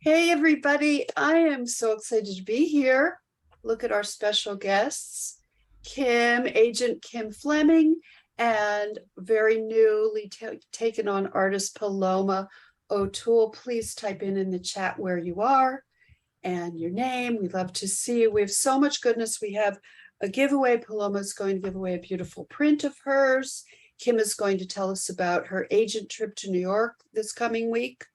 Hey, everybody. I am so excited to be here. Look at our special guests, Agent Kim Fleming, and very newly taken on artist Paloma O'Toole. Please type in the chat where you are and your name. We'd love to see you. We have so much goodness. We have a giveaway. Paloma is going to give away a beautiful print of hers. Kim is going to tell us about her agent trip to New York this coming week.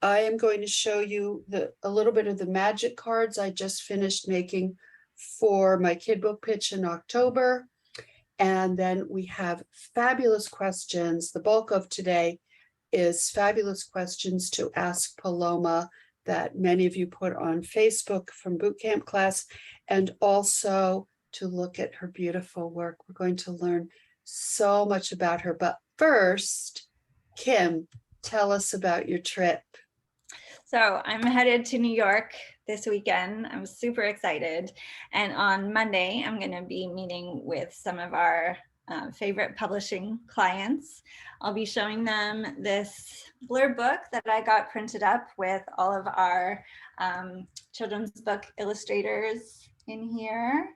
I am going to show you a little bit of the magic cards I just finished making for my kid book pitch in October. And then we have fabulous questions. The bulk of today is fabulous questions to ask Paloma that many of you put on Facebook from Bootcamp class, and also to look at her beautiful work. We're going to learn so much about her. But first, Kim, tell us about your trip. So I'm headed to New York this weekend. I'm super excited. And on Monday, I'm going to be meeting with some of our favorite publishing clients. I'll be showing them this blurb book that I got printed up with all of our children's book illustrators in here.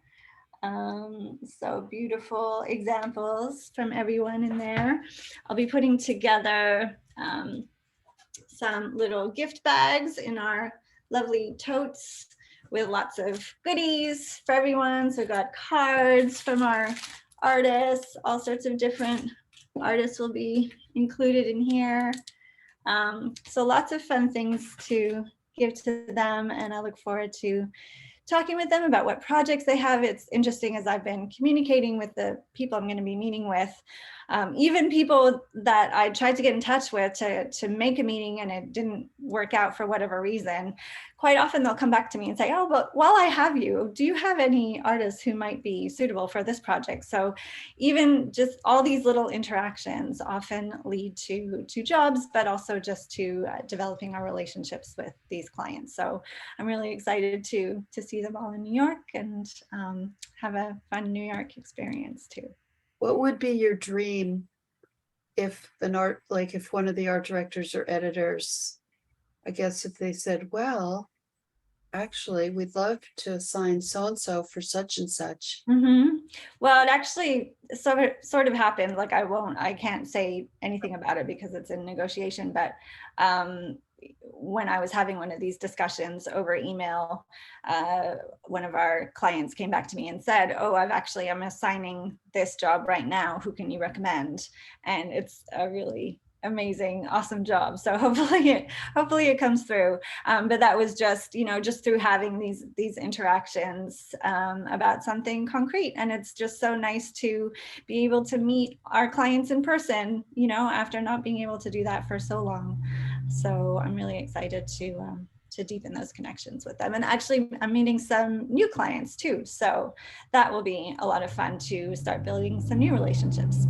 So beautiful examples from everyone in there. I'll be putting together some little gift bags in our lovely totes with lots of goodies for everyone. So we've got cards from our artists, all sorts of different artists will be included in here. So lots of fun things to give to them, and I look forward to talking with them about what projects they have. It's interesting as I've been communicating with the people I'm going to be meeting with, even people that I tried to get in touch with to make a meeting and it didn't work out for whatever reason. Quite often they'll come back to me and say, oh, but while I have you, do you have any artists who might be suitable for this project? So even just all these little interactions often lead to jobs, but also just to developing our relationships with these clients. So I'm really excited to see them all in New York and have a fun New York experience too. What would be your dream if if one of the art directors or editors, I guess if they said, well, actually, we'd love to assign so-and-so for such and such. Mm-hmm. Well, it actually sort of happened. Like I can't say anything about it because it's in negotiation, but when I was having one of these discussions over email, one of our clients came back to me and said, oh, I'm assigning this job right now. Who can you recommend? And it's a really amazing, awesome job. So hopefully it comes through. But that was just through having these interactions about something concrete. And it's just so nice to be able to meet our clients in person, after not being able to do that for so long. So I'm really excited to deepen those connections with them. And actually I'm meeting some new clients too. So that will be a lot of fun to start building some new relationships.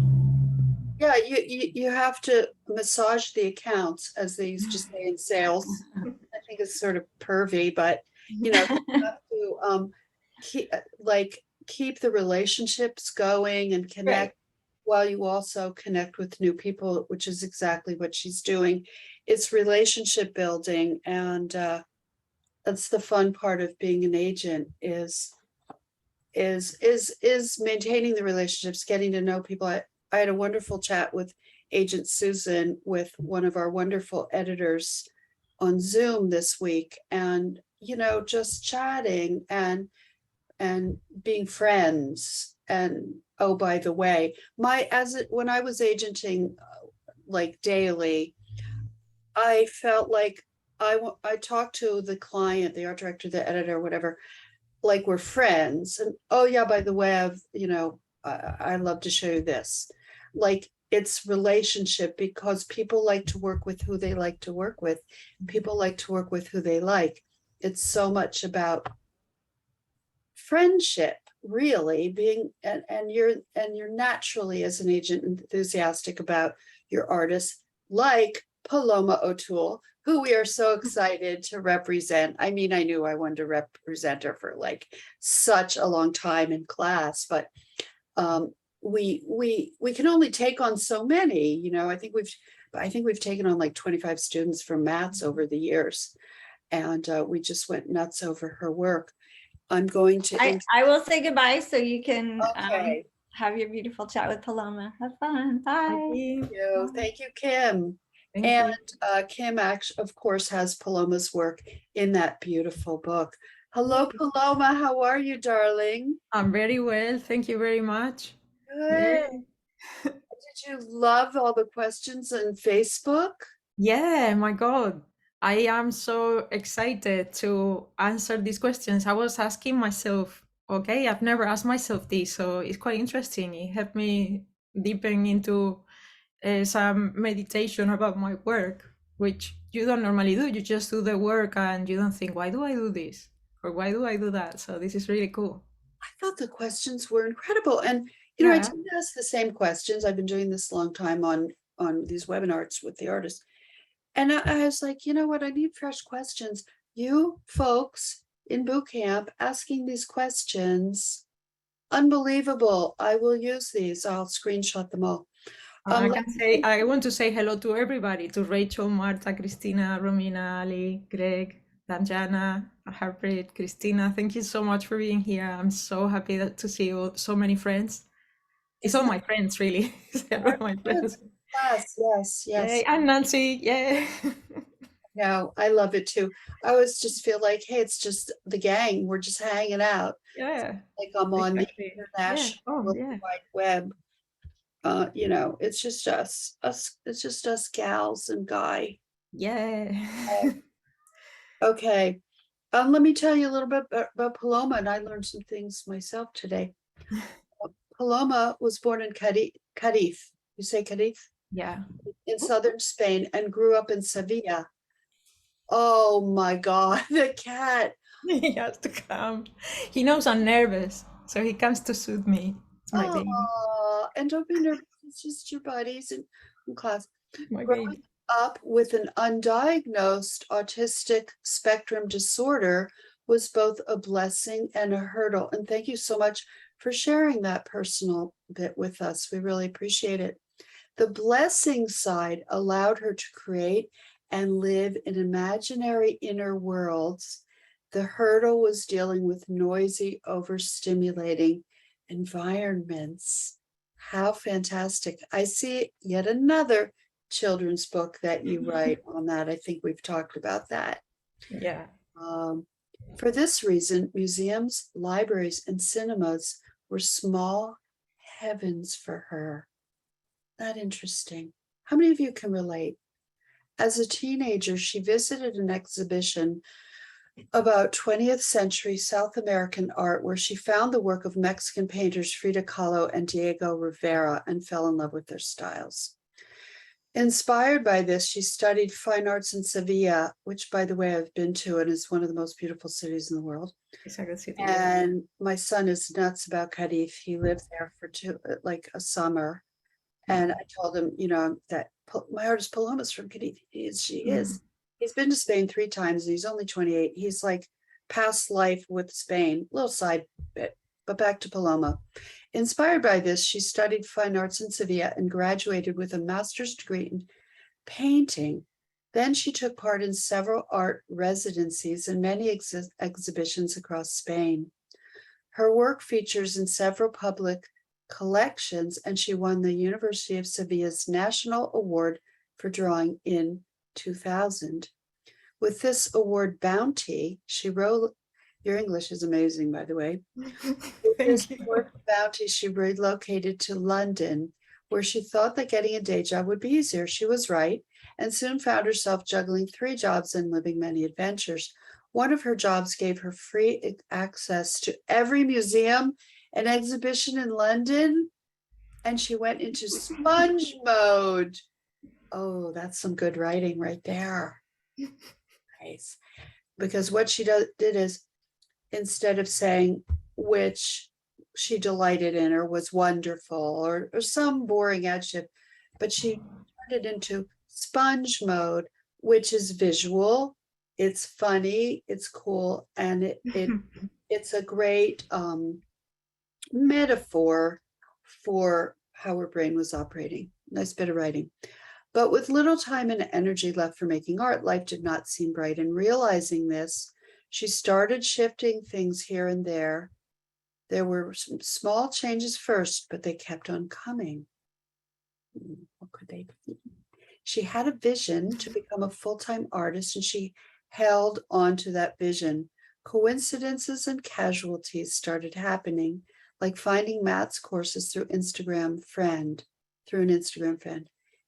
Yeah, you have to massage the accounts, as they used to say in sales. I think it's sort of pervy, but you have to keep the relationships going and connect, right, while you also connect with new people, which is exactly what she's doing. It's relationship building, and that's the fun part of being an agent is maintaining the relationships, getting to know people. I had a wonderful chat with Agent Susan, with one of our wonderful editors on Zoom this week, and just chatting and being friends. And oh, by the way, when I was agenting like daily, I felt like I talked to the client, the art director, the editor, whatever, like we're friends. And oh yeah, by the way, I love to show you this. Like, it's relationship, because people like to work with who they like to work with. People like to work with who they like. It's so much about friendship, really, being and you're naturally, as an agent, enthusiastic about your artists, like Paloma O'Toole, who we are so excited to represent. I mean, I knew I wanted to represent her for like such a long time in class, but we can only take on so many. I think we've I think we've taken on like 25 students from Matt's over the years. And we just went nuts over her work. I'm going to. I will say goodbye so you can Okay. have your beautiful chat with Paloma. Have fun. Bye. Thank you. Thank you, Kim. Thank And you. Kim actually, of course, has Paloma's work in that beautiful book. Hello, Paloma. How are you, darling? I'm very well. Thank you very much. Good. Did you love all the questions on Facebook? Yeah, my God. I am so excited to answer these questions. I was asking myself, okay, I've never asked myself this, so it's quite interesting. It helped me deepen into some meditation about my work, which you don't normally do. You just do the work and you don't think, why do I do this? Or why do I do that? So this is really cool. I thought the questions were incredible. And, you know, I Yeah. tend to ask the same questions. I've been doing this a long time on these webinars with the artists. And I was like, you know what? I need fresh questions. You folks in Bootcamp asking these questions, unbelievable. I will use these. I'll screenshot them all. I want to say hello to everybody, to Rachel, Marta, Christina, Romina, Ali, Greg, Danjana, Harpreet, Christina. Thank you so much for being here. I'm so happy to see you, so many friends. It's all my friends, really. It's all my friends. Yes. Yay, and Nancy, yeah. No, I love it too. I always just feel like, hey, it's just the gang. We're just hanging out. Yeah. Like I'm on Exactly. the international Oh, yeah. wide web. You know, it's just us. It's just us gals and guy. Yeah. Okay. Let me tell you a little bit about Paloma, and I learned some things myself today. Paloma was born in Cadiz. You say Cadiz? Yeah. In southern Spain, and grew up in Sevilla. Oh my God, the cat. He has to come. He knows I'm nervous, so he comes to soothe me. It's my baby. Oh, and don't be nervous. It's just your buddies in class. My Growing baby. up with an undiagnosed autistic spectrum disorder was both a blessing and a hurdle. And thank you so much for sharing that personal bit with us. We really appreciate it. The blessing side allowed her to create and live in imaginary inner worlds. The hurdle was dealing with noisy, overstimulating environments. How fantastic. I see yet another children's book that you write on that. I think we've talked about that. Yeah. For this reason, museums, libraries, and cinemas were small heavens for her. That interesting. How many of you can relate? As a teenager, she visited an exhibition about 20th century South American art where she found the work of Mexican painters Frida Kahlo and Diego Rivera and fell in love with their styles. Inspired by this, she studied fine arts in Sevilla, which, by the way, I've been to and is one of the most beautiful cities in the world. It's a good city. And my son is nuts about Cadiz. He lived there for like a summer. And I told him, you know, that my artist Paloma's from Cadiz. She is. He's been to Spain 3 times and he's only 28. He's like past life with Spain, little side bit, but back to Paloma. Inspired by this, she studied fine arts in Sevilla and graduated with a master's degree in painting. Then she took part in several art residencies and many exhibitions across Spain. Her work features in several public collections, and she won the University of Sevilla's National Award for Drawing in 2000. With this award bounty, she wrote, your English is amazing, by the way. With this award bounty, she relocated to London, where she thought that getting a day job would be easier. She was right, and soon found herself juggling 3 jobs and living many adventures. One of her jobs gave her free access to every museum and exhibition in London, and she went into sponge mode. Oh, that's some good writing right there. Nice. Because what she did is, instead of saying which she delighted in or was wonderful or some boring adjective, but she turned it into sponge mode, which is visual, it's funny, it's cool, and it's a great metaphor for how her brain was operating. Nice bit of writing. But with little time and energy left for making art, life did not seem bright. And realizing this, she started shifting things here and there. There were some small changes first, but they kept on coming. What could they be? She had a vision to become a full-time artist, and she held on to that vision. Coincidences and casualties started happening, like finding Matt's courses through an Instagram friend.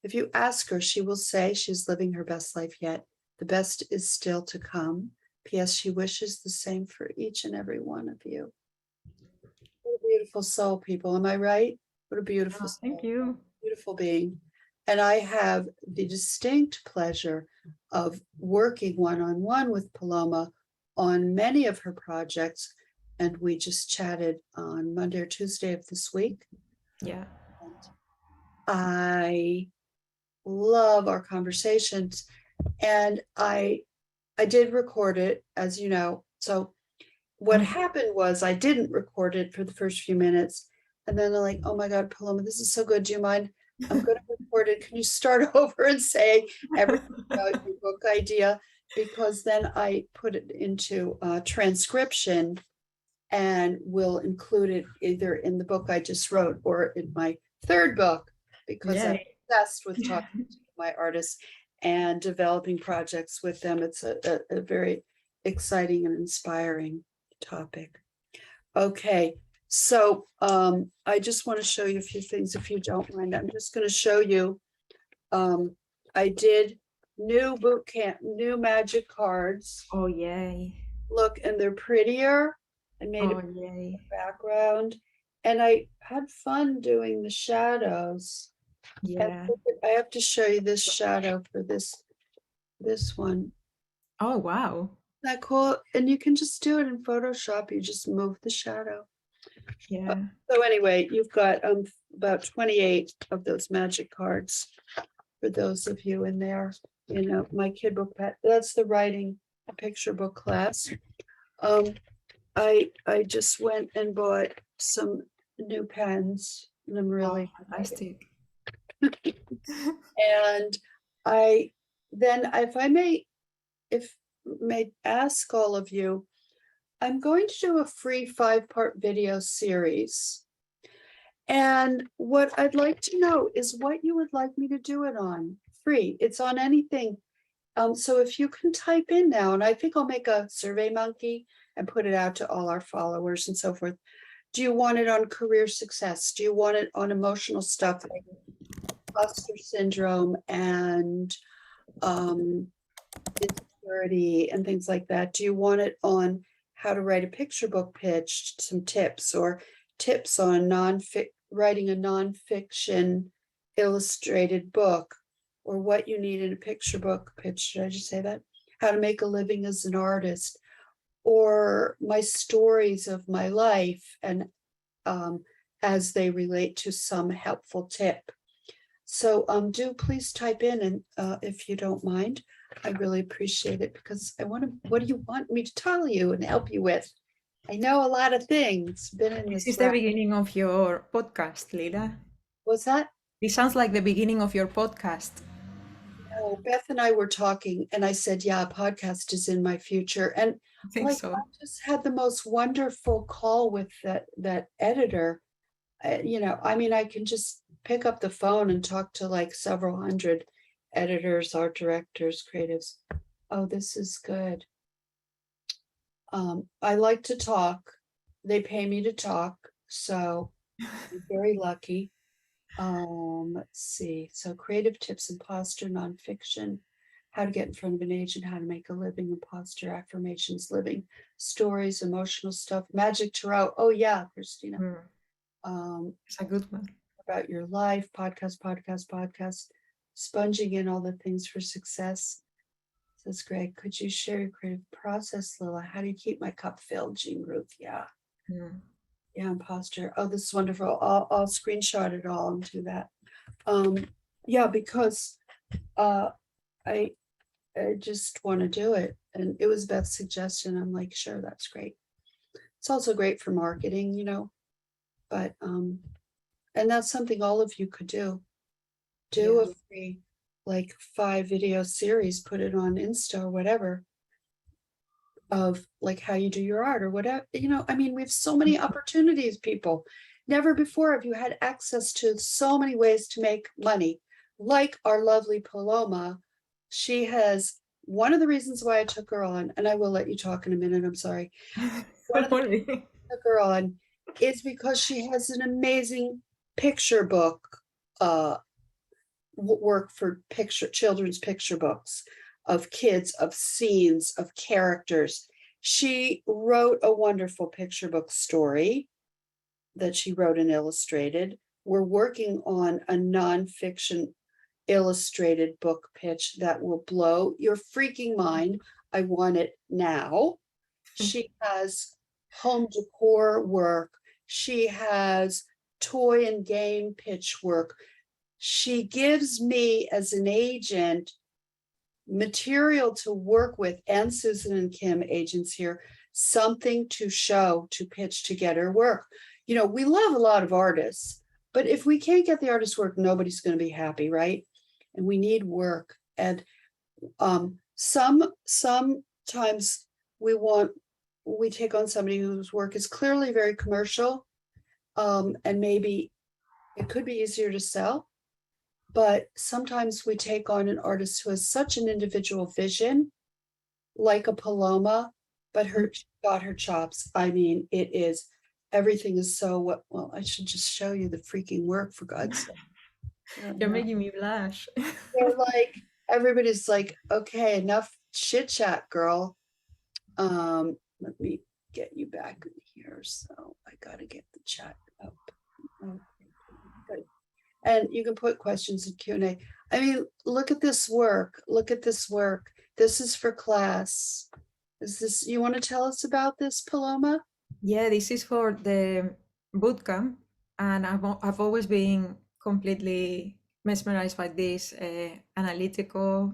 If you ask her, she will say she's living her best life yet. The best is still to come. P.S. She wishes the same for each and every one of you. What a beautiful soul, people. Am I right? What a beautiful soul. Thank you. Beautiful being. And I have the distinct pleasure of working one-on-one with Paloma on many of her projects. And we just chatted on Monday or Tuesday of this week. Yeah. And I love our conversations. And I did record it, as you know. So what happened was I didn't record it for the first few minutes. And then I'm like, oh my God, Paloma, this is so good. Do you mind? I'm going to record it. Can you start over and say everything about your book idea? Because then I put it into transcription and will include it either in the book I just wrote or in my third book, because I'm obsessed with talking to my artists and developing projects with them. It's a very exciting and inspiring topic. Okay. So I just want to show you a few things, if you don't mind. I'm just going to show you. I did new Bootcamp, new magic cards. Oh, yay. Look, and they're prettier. I made a background, and I had fun doing the shadows. Yeah. I have to show you this shadow for this one. Oh, wow. Isn't that cool? And you can just do it in Photoshop. You just move the shadow. Yeah. So anyway, you've got about 28 of those magic cards for those of you in there. You know, my kid book, that's the writing a picture book class. I just went and bought some new pens, and I'm really fantastic. and if may ask all of you, I'm going to do a free 5-part video series. And what I'd like to know is what you would like me to do it on. Free. It's on anything. So if you can type in now, and I think I'll make a survey monkey and put it out to all our followers and so forth. Do you want it on career success? Do you want it on emotional stuff like imposter syndrome and insecurity and things like that? Do you want it on how to write a picture book pitch, some tips, or tips on writing a nonfiction illustrated book, or what you need in a picture book pitch? Should I just say that? How to make a living as an artist, or my stories of my life and as they relate to some helpful tip. So do please type in, and if you don't mind, I really appreciate it, because what do you want me to tell you and help you with? I know a lot of things. This is the beginning of your podcast, Lilla. What's that? This sounds like the beginning of your podcast. No, Beth and I were talking, and I said, yeah, a podcast is in my future. And I think so. I just had the most wonderful call with that editor. I mean, I can just pick up the phone and talk to like several hundred editors, art directors, creatives. Oh, this is good. I like to talk. They pay me to talk, so I'm very lucky. Let's see. So creative tips, imposter, nonfiction, how to get in front of an agent, how to make a living, imposter, affirmations, living stories, emotional stuff, magic tarot. Oh yeah, Christina. It's a good one. About your life, podcast, sponging in all the things for success. Says Greg, could you share your creative process, Lilla? How do you keep my cup filled? Jean Ruth, yeah. Yeah, imposter. Oh, this is wonderful. I'll screenshot it all and do that. Yeah, because I just want to do it, and it was Beth's suggestion. I'm like, sure, that's great. It's also great for marketing, but and that's something all of you could do. Do a free like 5 video series, put it on Insta or whatever, of like how you do your art or whatever, I mean, we have so many opportunities, people. Never before have you had access to so many ways to make money. Like our lovely Paloma, she has, one of the reasons why I took her on, and I will let you talk in a minute, I'm sorry. One of the reasons I took her on is because she has an amazing picture book, work for children's picture books of kids, of scenes, of characters. She wrote a wonderful picture book story that she wrote and illustrated. We're working on a nonfiction illustrated book pitch that will blow your freaking mind. I want it now. She has home decor work. She has toy and game pitch work. She gives me, as an agent, material to work with, and Susan and Kim, agents here, something to show, to pitch, to get her work. We love a lot of artists, but if we can't get the artist work, nobody's going to be happy, right? And we need work. And sometimes we take on somebody whose work is clearly very commercial, and maybe it could be easier to sell. But sometimes we take on an artist who has such an individual vision, like a Paloma, but she got her chops. I mean, everything is so well, I should just show you the freaking work, for God's sake. You're making me blush. They're like, everybody's like, okay, enough chit chat, girl. Let me get you back in here. So I gotta get the chat up. Okay, good. And you can put questions in Q&A. I mean, look at this work. Look at this work. This is for class. You want to tell us about this, Paloma? Yeah, this is for the bootcamp, and I've always been completely mesmerized by these analytical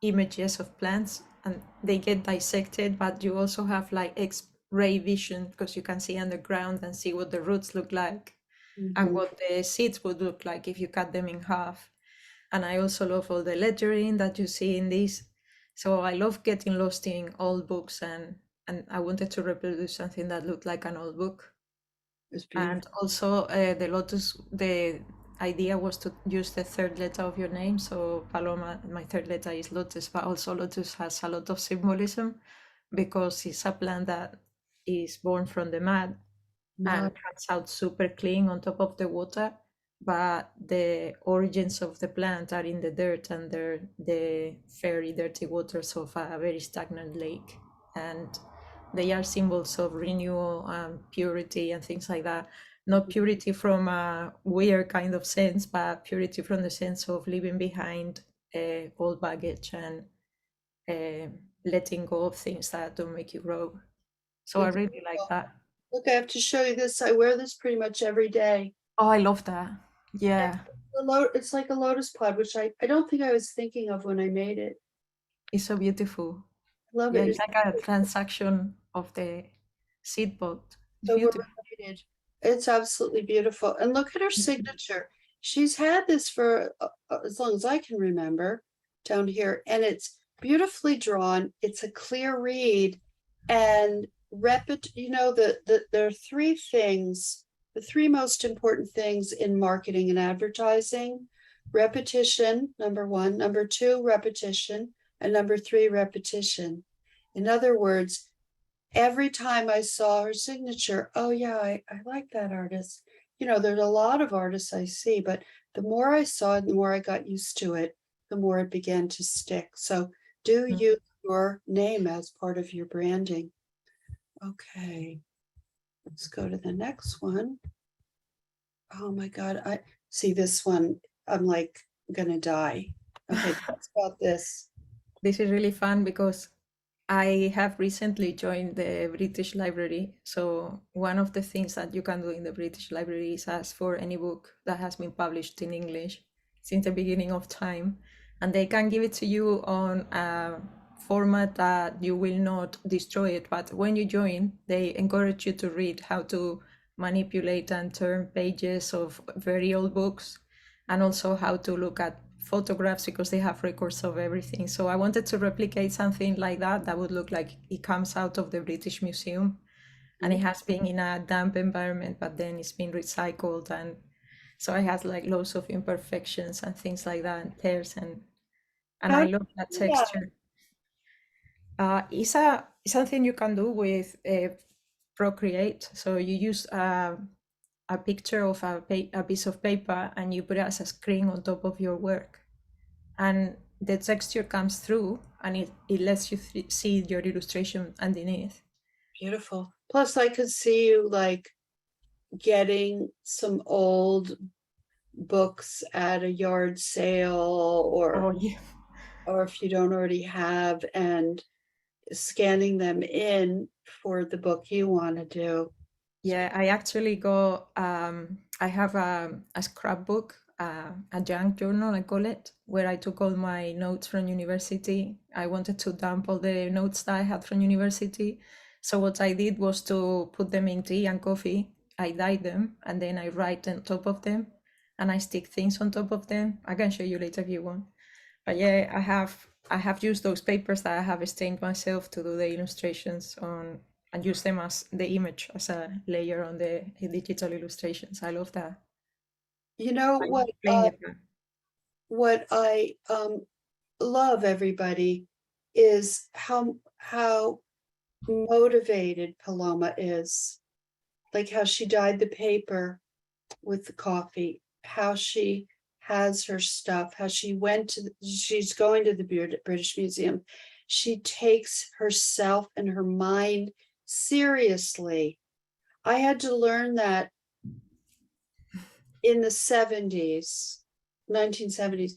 images of plants, and they get dissected, but you also have like X-ray vision, because you can see underground and see what the roots look like. And what the seeds would look like if you cut them in half. And I also love all the lettering that you see in this. So I love getting lost in old books, and I wanted to reproduce something that looked like an old book. And also the Lotus, the idea was to use the third letter of your name. So Paloma, my third letter is Lotus, but also Lotus has a lot of symbolism, because it's a plant that is born from the mud and comes out super clean on top of the water, but the origins of the plant are in the dirt under the very dirty waters of a very stagnant lake, and they are symbols of renewal and purity and things like that. Not purity from a weird kind of sense, but purity from the sense of leaving behind old baggage and letting go of things that don't make you grow. So I really like that. Look, I have to show you this. I wear this pretty much every day. Oh, I love that. Yeah. It's like a lotus pod, which I don't think I was thinking of when I made it. It's so beautiful. I love Yeah, it. it's like a transaction of the seed pod. It's So beautiful. related. It's absolutely beautiful. And look at her signature. She's had this for as long as I can remember down here, and it's beautifully drawn. It's a clear read, and there are 3 things, the 3 most important things in marketing and advertising: repetition, number 1, number 2, repetition, and number 3, repetition. In other words, every time I saw her signature, oh yeah, I like that artist. There's a lot of artists I see, but the more I saw it, the more I got used to it, the more it began to stick. So do use your name as part of your branding. Okay, let's go to the next one. Oh my God, I see this one. I'm like gonna die. Okay, what's about this? This is really fun because I have recently joined the British Library. So one of the things that you can do in the British Library is ask for any book that has been published in English since the beginning of time. And they can give it to you on a format that you will not destroy it. But when you join, they encourage you to read how to manipulate and turn pages of very old books, and also how to look at photographs because they have records of everything. So I wanted to replicate something like that that would look like it comes out of the British Museum, and it has been in a damp environment, but then it's been recycled, and so it has like loads of imperfections and things like that, and tears, and How I do love that you do that? texture. It's something you can do with Procreate. So you use a picture of a piece of paper and you put it as a screen on top of your work, and the texture comes through, and it lets you see your illustration underneath. Beautiful. Plus, I could see you like getting some old books at a yard sale, Oh yeah. or if you don't already have, and scanning them in for the book you want to do. Yeah, I actually go, I have a scrapbook, a junk journal, I call it, where I took all my notes from university. I wanted to dump all the notes that I had from university. So what I did was to put them in tea and coffee. I dyed them and then I write on top of them and I stick things on top of them. I can show you later if you want. But yeah, I have used those papers that I have stained myself to do the illustrations on, and use them as the image as a layer on the digital illustrations. I love that. You know I love playing with that. what I love, everybody, is how motivated Paloma is. Like how she dyed the paper with the coffee, how she has her stuff, how she's going to the British Museum. She takes herself and her mind seriously. I had to learn that in the 70s, 1970s,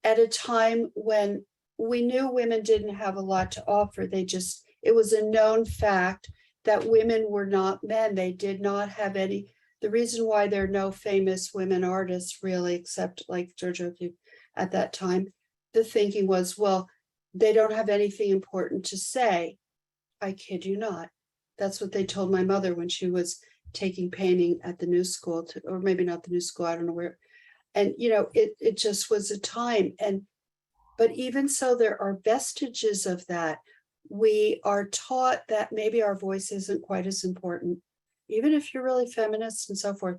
at a time when we knew women didn't have a lot to offer. It was a known fact that women were not men. They did not have any. The reason why there are no famous women artists really, except like Georgia O'Keeffe at that time, the thinking was, well, they don't have anything important to say. I kid you not. That's what they told my mother when she was taking painting at the new school, or maybe not the new school, I don't know where. And it just was a time. But even so, there are vestiges of that. We are taught that maybe our voice isn't quite as important, even if you're really feminist and so forth.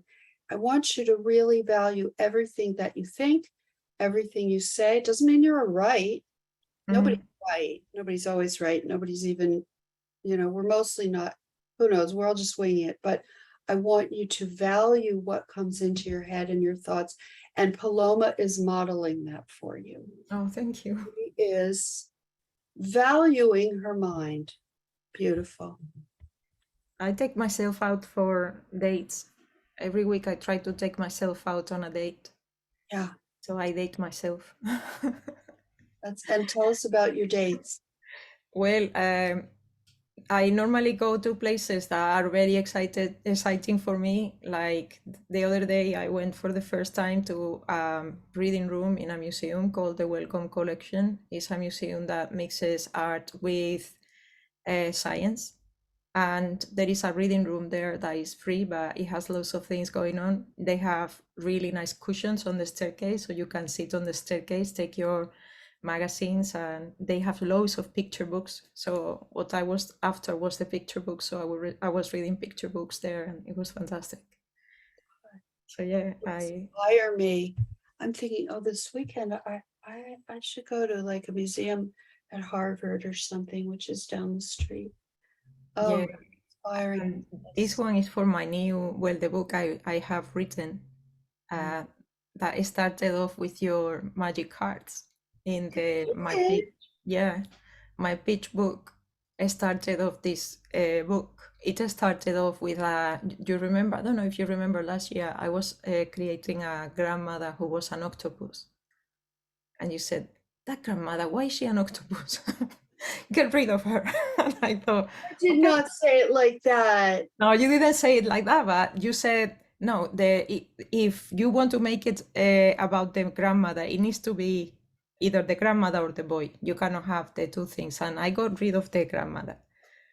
I want you to really value everything that you think, everything you say. It doesn't mean you're right. Nobody's right. Nobody's always right. Nobody's even, we're mostly not, who knows, we're all just winging it. But I want you to value what comes into your head and your thoughts. And Paloma is modeling that for you. Oh, thank you. She is valuing her mind. Beautiful. I take myself out for dates. Every week I try to take myself out on a date. Yeah. So I date myself. And tell us about your dates. Well, I normally go to places that are very exciting for me. Like the other day, I went for the first time to reading room in a museum called the Welcome Collection. It's a museum that mixes art with science. And there is a reading room there that is free, but it has lots of things going on. They have really nice cushions on the staircase, so you can sit on the staircase, take your magazines, and they have loads of picture books. So what I was after was the picture books. So I was reading picture books there, and it was fantastic. So yeah, Inspire me. I'm thinking, this weekend I should go to like a museum at Harvard or something, which is down the street. Oh, yeah. inspiring. And this one is for my the book I have written that started off with your magic cards in my pitch book. Started off this book. It started off with you remember, I don't know if you remember last year, I was creating a grandmother who was an octopus. And you said, that grandmother, why is she an octopus? Get rid of her. And I thought, I did not say it like that. No, you didn't say it like that, but you said, no, if you want to make it about the grandmother, it needs to be either the grandmother or the boy. You cannot have the two things. And I got rid of the grandmother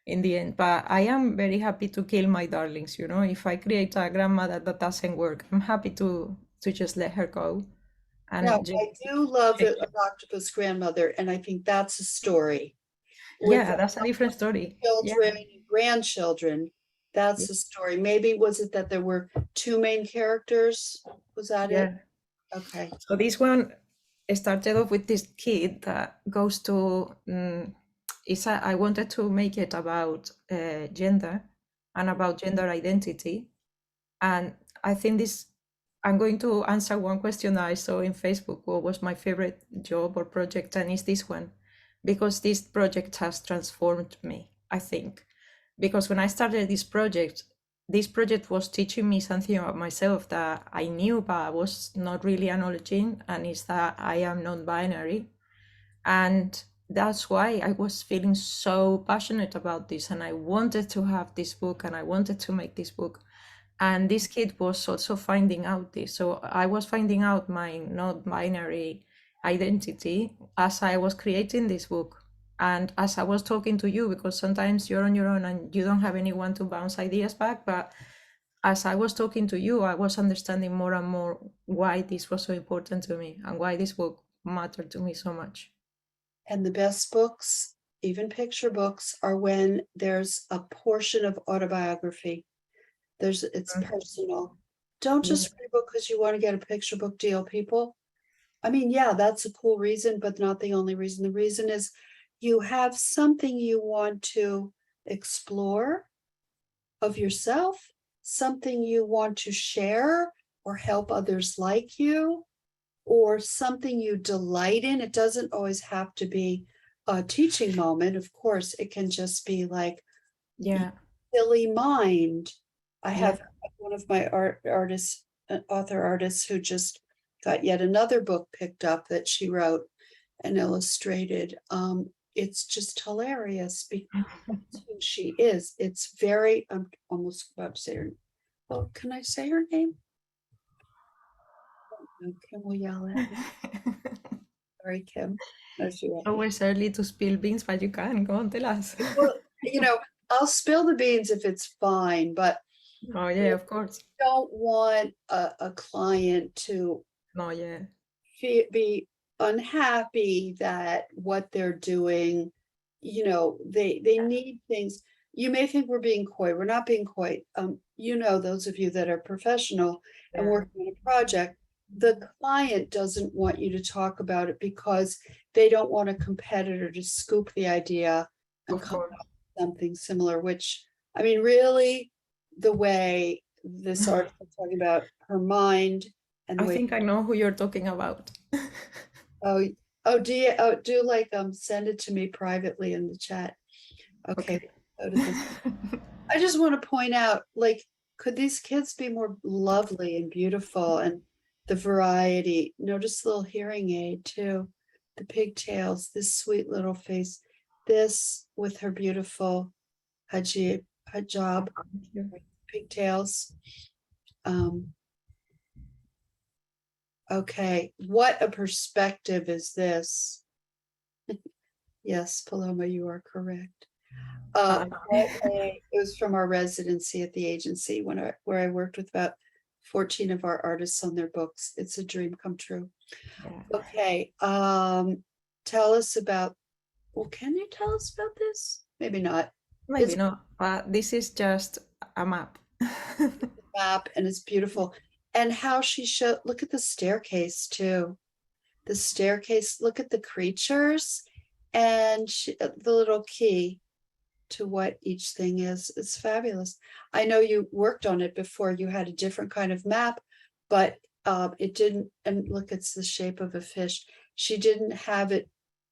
in the end. But I am very happy to kill my darlings. If I create a grandmother that doesn't work, I'm happy to just let her go Now, and I do love it, an octopus grandmother, and I think that's a story with yeah, that's a different story. Yeah, children and grandchildren. That's a story. Maybe was it that there were two main characters? Was that it? yeah. Okay. So this one started off with this kid that goes to. I wanted to make it about gender and about gender identity, and I think this. I'm going to answer one question that I saw in Facebook. What was my favorite job or project? And it's this one, because this project has transformed me, I think. Because when I started this project was teaching me something about myself that I knew, but I was not really acknowledging, and it's that I am non-binary. And that's why I was feeling so passionate about this, and I wanted to have this book, and I wanted to make this book. And this kid was also finding out this. So I was finding out my non-binary identity as I was creating this book. And as I was talking to you, because sometimes you're on your own and you don't have anyone to bounce ideas back. But as I was talking to you, I was understanding more and more why this was so important to me and why this book mattered to me so much. And the best books, even picture books, are when there's a portion of autobiography. It's personal. Don't just read a book because you want to get a picture book deal, people. I mean, yeah, that's a cool reason, but not the only reason. The reason is you have something you want to explore of yourself, something you want to share or help others like you, or something you delight in. It doesn't always have to be a teaching moment. Of course, it can just be like silly mind. I have one of my author artists who just got yet another book picked up that she wrote and illustrated. It's just hilarious because who she is. It's very, I'm almost about to say her. Well, can I say her name? Kim will yell at me. Sorry, Kim. No, she won't. Always early to spill beans, but you can. Go on, tell us. Well, I'll spill the beans if it's fine, but oh yeah, of course. Don't want a client to be unhappy that what they're doing, they need things. You may think we're being coy. We're not being coy. Those of you that are professional and working on a project, the client doesn't want you to talk about it because they don't want a competitor to scoop the idea and come up with something similar, which, I mean, really, the way this article is talking about her mind and I think I know who you're talking about. Send it to me privately in the chat. Okay. I just want to point out, could these kids be more lovely and beautiful, and the variety? Notice the little hearing aid too, the pigtails, this sweet little face, this with her beautiful hijab, pigtails. Okay, what a perspective is this? Yes, Paloma, you are correct. It was from our residency at the agency where I worked with about 14 of our artists on their books. It's a dream come true. Okay, tell us about. Well, can you tell us about this? Maybe not. Maybe not. This is just a map. Map, and it's beautiful. And how she showed. Look at the staircase too. The staircase. Look at the creatures, and the little key to what each thing is. It's fabulous. I know you worked on it before. You had a different kind of map, but it didn't. And look, it's the shape of a fish. She didn't have it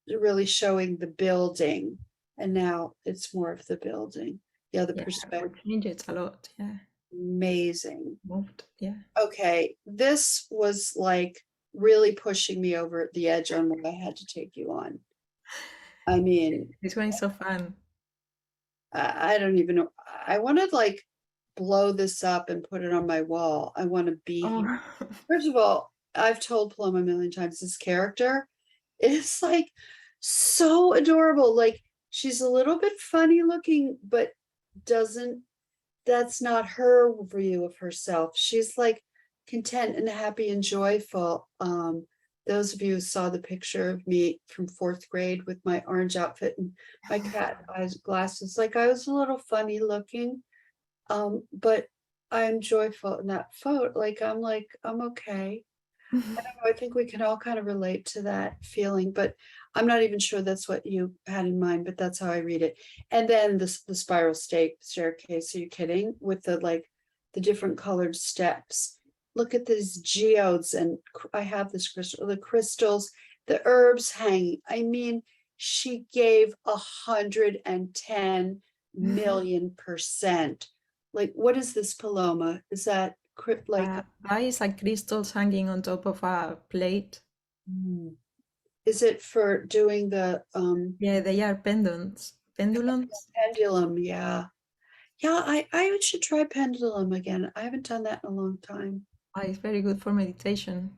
really showing the building, and now it's more of the building. Yeah, the perspective changes a lot. Yeah, amazing. Moved. Yeah. Okay, this was like really pushing me over the edge on what I had to take you on. I mean, this one is so fun. I don't even know. I want to blow this up and put it on my wall. I want to be here. First of all, I've told Paloma a million times, this character is so adorable. She's a little bit funny looking, but that's not her view of herself. She's content and happy and joyful. those of you who saw the picture of me from 4th grade with my orange outfit and my cat eyes glasses, like I was a little funny looking. But I'm joyful in that photo. Like, I'm okay. I think we can all kind of relate to that feeling, but I'm not even sure that's what you had in mind, but that's how I read it. And then the spiral staircase, are you kidding? With the different colored steps. Look at these geodes, and I have this crystal, the crystals, the herbs hanging. I mean, she gave 110 million%. Like, what is this, Paloma? Is that That is like crystals hanging on top of a plate. Is it for doing the Yeah, they are pendulums. pendulum? Yeah. I should try pendulum again. I haven't done that in a long time. It's very good for meditation.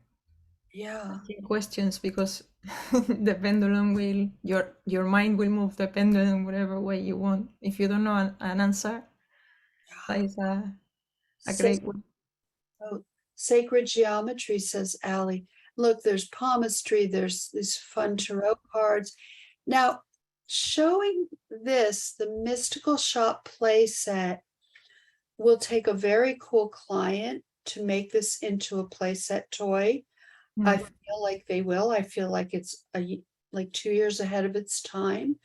Yeah. Asking questions, because the pendulum will, your mind will move the pendulum whatever way you want. If you don't know an answer, that is a great way. Sacred geometry, says Allie. Look, there's palmistry, there's these fun tarot cards. Now, showing this, the Mystical Shop play set will take a very cool client to make this into a playset toy. I feel like they will. I feel like it's like 2 years ahead of its time.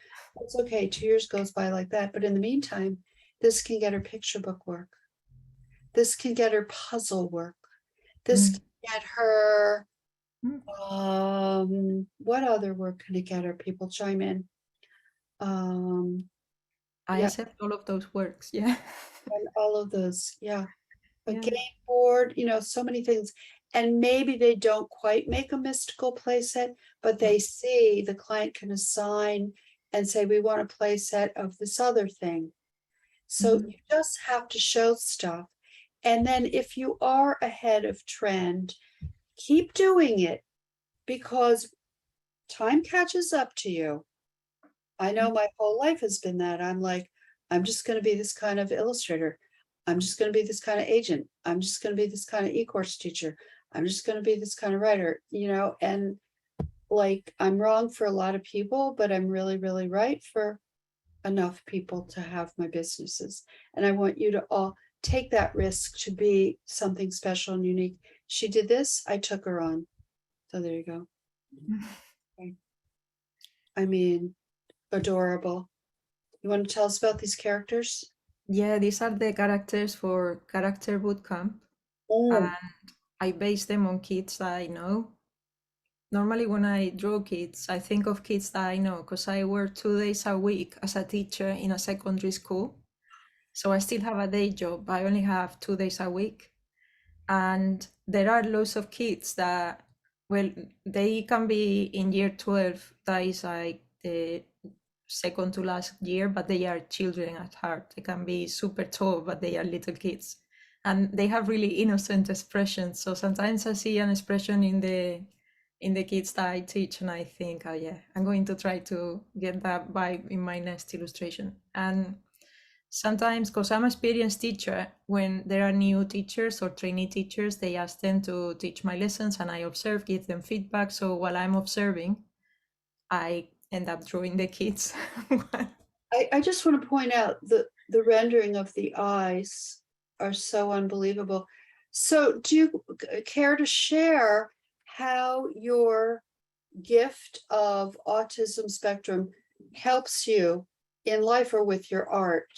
It's okay. 2 years goes by like that. But in the meantime, this can get her picture book work. This can get her puzzle work. This can get her, what other work can it get her? People chime in. I accept all of those works. Yeah. And all of those. Yeah. A Yeah. game board, so many things. And maybe they don't quite make a mystical playset, but they see the client can assign and say, we want a playset of this other thing. So you just have to show stuff. And then if you are ahead of trend, keep doing it, because time catches up to you. I know my whole life has been that. I'm like, I'm just going to be this kind of illustrator. I'm just going to be this kind of agent. I'm just going to be this kind of e-course teacher. I'm just going to be this kind of writer, and like, I'm wrong for a lot of people, but I'm really, really right for enough people to have my businesses. And I want you to all take that risk to be something special and unique. She did this, I took her on. So there you go. I mean, adorable. You want to tell us about these characters? Yeah, these are the characters for Character Bootcamp. And I base them on kids that I know. Normally when I draw kids, I think of kids that I know, because I work 2 days a week as a teacher in a secondary school. So I still have a day job. I only have 2 days a week. And there are lots of kids that, well, they can be in year 12. That is like the second to last year, but they are children at heart. They can be super tall, but they are little kids. And they have really innocent expressions. So sometimes I see an expression in the kids that I teach, and I think, oh yeah, I'm going to try to get that vibe in my next illustration. And sometimes, because I'm an experienced teacher, when there are new teachers or trainee teachers, they ask them to teach my lessons, and I observe, give them feedback. So while I'm observing, I end up drawing the kids. I just want to point out the rendering of the eyes are so unbelievable. So do you care to share how your gift of autism spectrum helps you in life or with your art?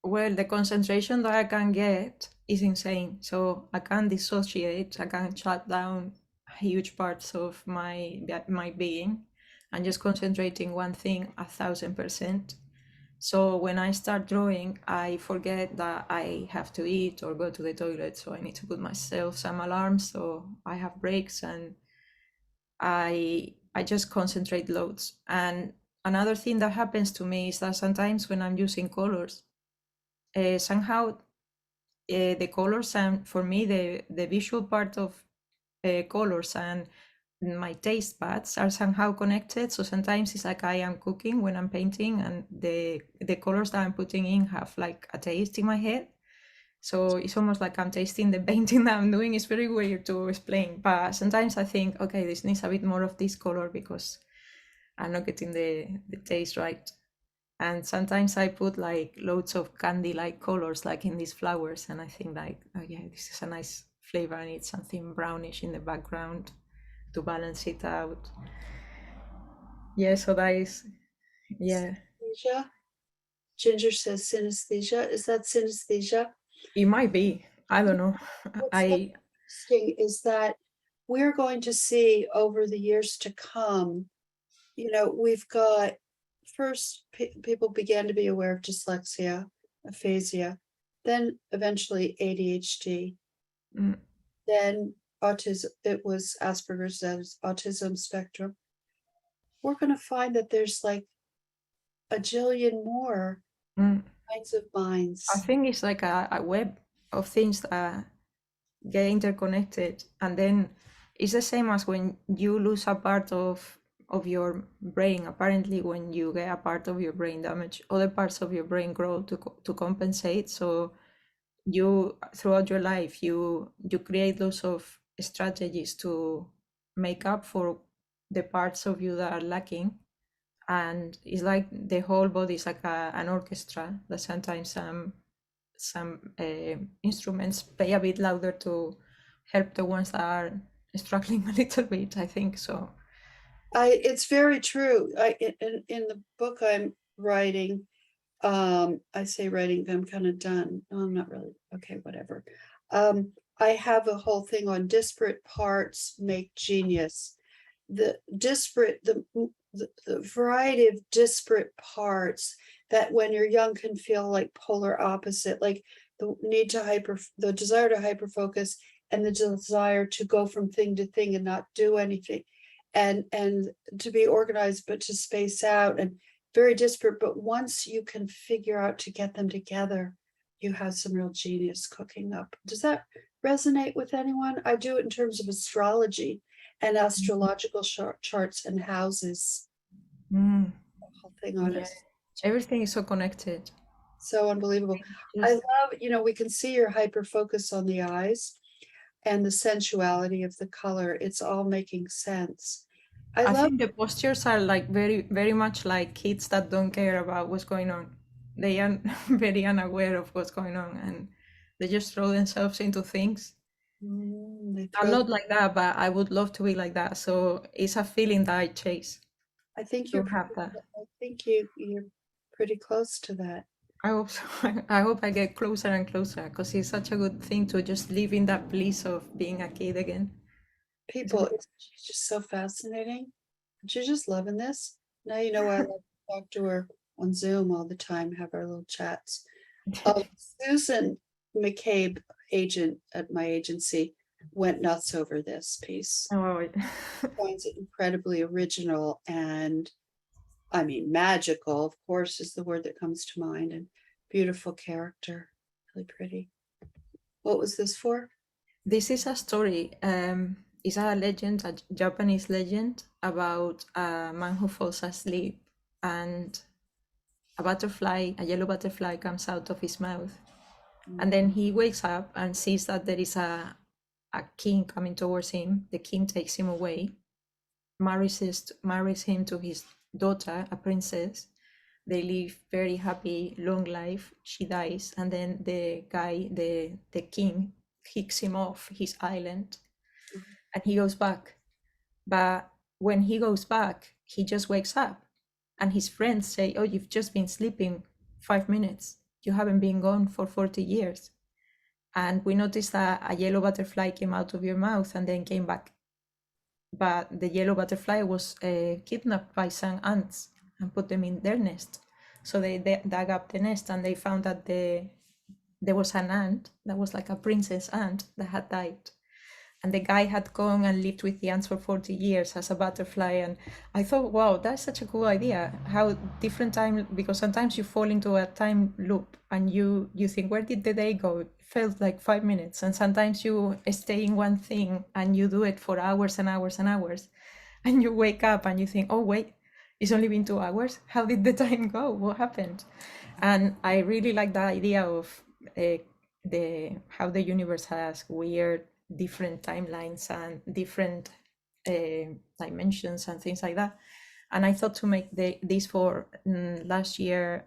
Well, the concentration that I can get is insane. So I can dissociate, I can shut down huge parts of my being and just concentrating one thing 1,000%. So when I start drawing, I forget that I have to eat or go to the toilet. So I need to put myself some alarms, so I have breaks, and I just concentrate loads. And another thing that happens to me is that sometimes when I'm using colors, somehow the colors, and for me the visual part of colors and my taste buds are somehow connected. So sometimes it's like I am cooking when I'm painting, and the colors that I'm putting in have like a taste in my head. So it's almost like I'm tasting the painting that I'm doing. It's very weird to explain, but sometimes I think, okay, this needs a bit more of this color because I'm not getting the taste right. And sometimes I put like loads of candy-like colors, like in these flowers, and I think like, oh yeah, this is a nice flavor. I need something brownish in the background to balance it out. Yeah, so that is, yeah, Synesthesia. Ginger says synesthesia. Is that synesthesia? it might be. I don't know. What's so I interesting is that we're going to see over the years to come, we've got first people began to be aware of dyslexia, aphasia, then eventually ADHD, mm, then autism. It was Asperger's, that is autism spectrum. We're going to find that there's like a jillion more mm. kinds of I minds. think it's like a web of things that get interconnected, and then it's the same as when you lose a part of your brain. Apparently, when you get a part of your brain damaged, other parts of your brain grow to compensate. So you throughout your life you create lots of strategies to make up for the parts of you that are lacking, and it's like the whole body is like an orchestra that sometimes some instruments play a bit louder to help the ones that are struggling a little bit, I think so. It's very true. In the book I'm writing, I say writing, I'm kind of done. No, I'm not really. Okay, whatever. I have a whole thing on disparate parts make genius. The disparate, the variety of disparate parts that when you're young can feel like polar opposite, like the desire to hyper focus and the desire to go from thing to thing and not do anything, and to be organized but to space out, and very disparate. But once you can figure out to get them together, you have some real genius cooking up. Does that resonate with anyone? I do it in terms of astrology and astrological charts and houses. Mm, The whole thing on yeah, it. everything is so connected. So unbelievable. I Just, love, we can see your hyper focus on the eyes and the sensuality of the color. It's all making sense. I I love. think the postures are like very much like kids that don't care about what's going on. They are very unaware of what's going on, and they just throw themselves into things. They I'm throw. not like that, but I would love to be like that. So it's a feeling that I chase I think to you're. have that. I think you're pretty close to that. I hope so. I hope I get closer and closer because it's such a good thing to just live in that bliss of being a kid again. People, it's just so fascinating. But you're just loving this. Now you know why I love to talk to her on Zoom all the time, have our little chats. Susan McCabe, agent at my agency, went nuts over this piece. Oh, Finds it incredibly original and, I mean, magical, of course, is the word that comes to mind, and beautiful character, really pretty. What was this for? this is a story. It's a legend, a Japanese legend about a man who falls asleep and a yellow butterfly comes out of his mouth. And then he wakes up and sees that there is a king coming towards him. The king takes him away, marries him to his daughter, a princess. They live very happy, long life. She dies, and then the guy, the king, kicks him off his island, and he goes back. But when he goes back, he just wakes up, and his friends say, "Oh, you've just been sleeping 5 minutes. You haven't been gone for 40 years." And we noticed that a yellow butterfly came out of your mouth and then came back. But the yellow butterfly was kidnapped by some ants and put them in their nest. So they dug up the nest and they found that there was an ant that was like a princess ant that had died. And the guy had gone and lived with the ants for 40 years as a butterfly. And I thought, wow, that's such a cool idea. How different time, because sometimes you fall into a time loop and you think, where did the day go? It felt like 5 minutes. And sometimes you stay in one thing and you do it for hours and hours and hours. And you wake up and you think, oh, wait, it's only been 2 hours. How did the time go? What happened? And I really like the idea of how the universe has weird different timelines and different dimensions and things like that. And I thought to make this for last year.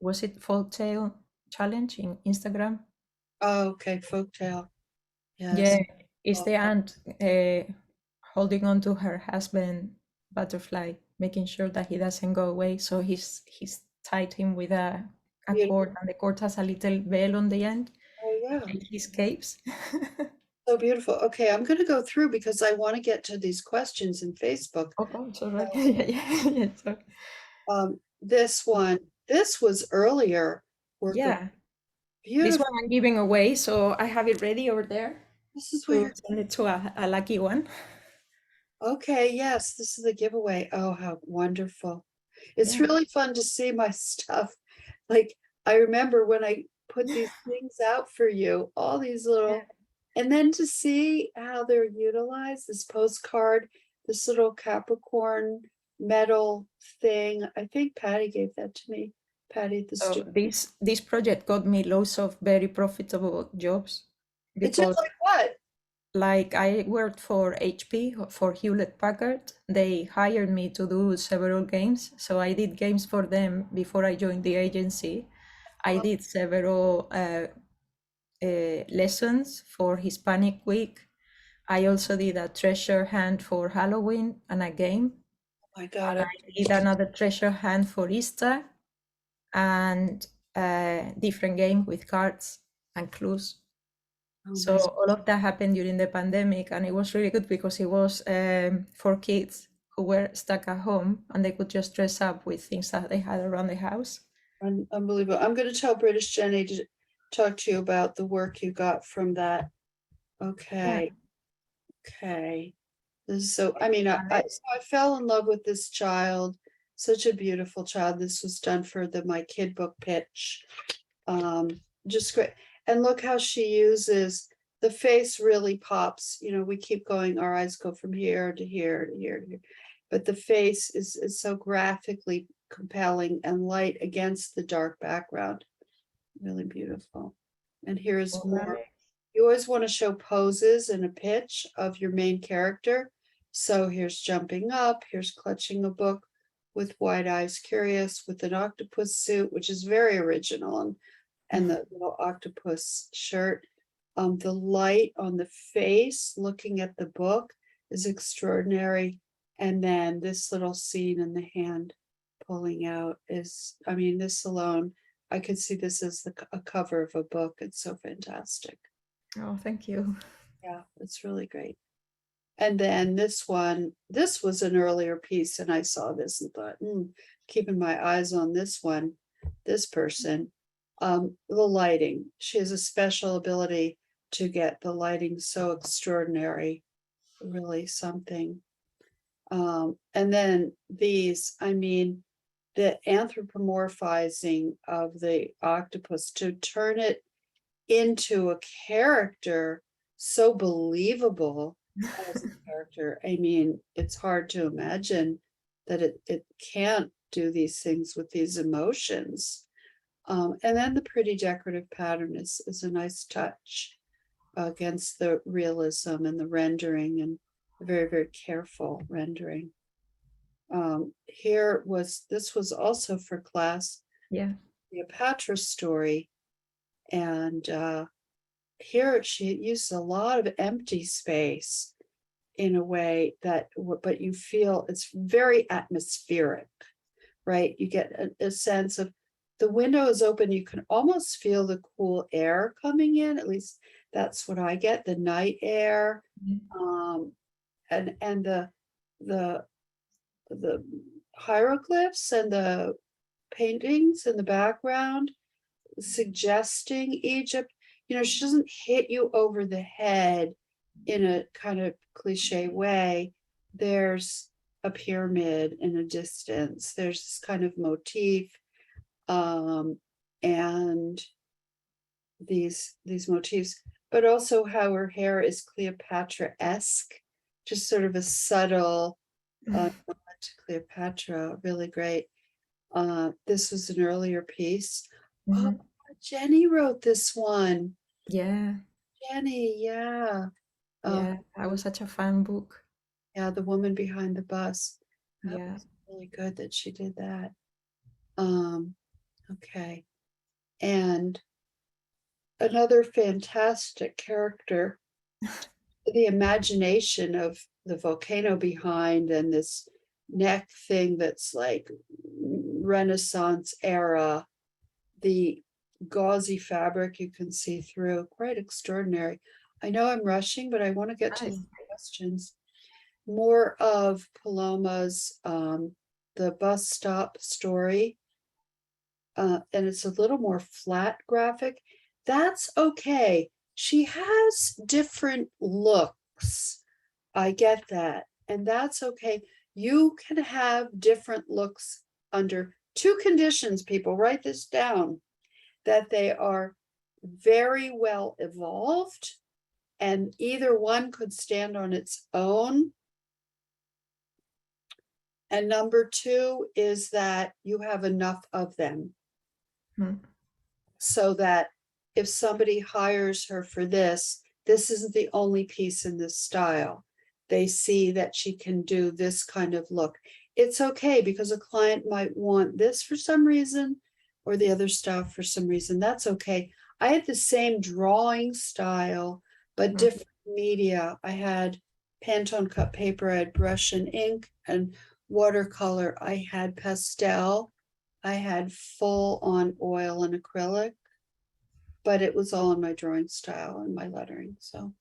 Was it Folktale Challenge in Instagram? Oh, okay, folktale. Yeah, Yes. it's Oh, the aunt holding on to her husband butterfly, making sure that he doesn't go away. So he's tied him with a beautiful. cord, and the cord has a little bell on the end. Oh, yeah. And he escapes. So beautiful. Okay, I'm gonna go through because I want to get to these questions in Facebook. Oh, it's all right. Yeah. This one, this was earlier work of Yeah. This beautiful. one I'm giving away, so I have it ready over there This is to weird. send it to a lucky one. Okay, yes, this is the giveaway. Oh, how wonderful. It's Yeah. really fun to see my stuff. Like, I remember when I put these things out for you, all these little, and then to see how they're utilized, this postcard, this little Capricorn metal thing. I think Patty gave that to me. Patty the So student. this project got me loads of very profitable jobs It did because like what? like I worked for HP, for Hewlett Packard. They hired me to do several games. So I did games for them before I joined the agency. I Oh, did several lessons for Hispanic Week. I also did a treasure hunt for Halloween and a game. my God. I did another treasure hunt for Easter and a different game with cards and clues. Oh, So all of that happened during the pandemic, and it was really good because it was for kids who were stuck at home and they could just dress up with things that they had around the house. Unbelievable. I'm going to tell British Jenny to talk to you about the work you got from that. Okay. Okay. This is so, I mean, I fell in love with this child, such a beautiful child. This was done for my kid book pitch. Just great. And look how she uses the face really pops. You know, we keep going, our eyes go from here to here to here to here. But the face is so graphically compelling and light against the dark background. Really beautiful. And here's more. You always want to show poses in a pitch of your main character. So here's jumping up, here's clutching a book with wide eyes curious with an octopus suit, which is very original, and the little octopus shirt. The light on the face looking at the book is extraordinary. And then this little scene in the hand pulling out is, I mean, this alone, I could see this as a cover of a book. It's so fantastic. Oh, thank you. Yeah, it's really great. And then this one, this was an earlier piece, and I saw this and thought, keeping my eyes on this one, this person, the lighting. She has a special ability to get the lighting so extraordinary, really something. And then these, I mean, the anthropomorphizing of the octopus to turn it into a character so believable as a character. I mean, it's hard to imagine that it can't do these things with these emotions. And then the pretty decorative pattern is a nice touch against the realism and the rendering and the very, very careful rendering. This was also for class, Yeah. the Apache story. And here she used a lot of empty space in a way that, but you feel it's very atmospheric, right? You get a sense of the window is open. You can almost feel the cool air coming in. At least that's what I get, the night air. And the hieroglyphs and the paintings in the background suggesting Egypt. You know, she doesn't hit you over the head in a kind of cliche way. There's a pyramid in a distance. There's this kind of motif, and these motifs, but also how her hair is Cleopatra-esque, just sort of a subtle nod to Cleopatra. Really great. This was an earlier piece. Oh, Jenny wrote this one. Yeah, Jenny, yeah. yeah, that was such a fun book. Yeah, the woman behind the bus. That Yeah. was really good that she did that. Okay. And another fantastic character, the imagination of the volcano behind and this neck thing that's like Renaissance era, the gauzy fabric you can see through, quite extraordinary. I know I'm rushing, but I want to get to Nice. the questions. More of Paloma's the bus stop story. And it's a little more flat graphic. That's okay. She has different looks. I get that. And that's okay. You can have different looks under two conditions, people. Write this down, that they are very well evolved, and either one could stand on its own. And number two is that you have enough of them. So that if somebody hires her for this isn't the only piece in this style. They see that she can do this kind of look. It's okay because a client might want this for some reason or the other stuff for some reason. That's okay. I had the same drawing style, but different media. I had Pantone cut paper, I had brush and ink and watercolor. I had pastel. I had full on oil and acrylic, but it was all in my drawing style and my lettering. So,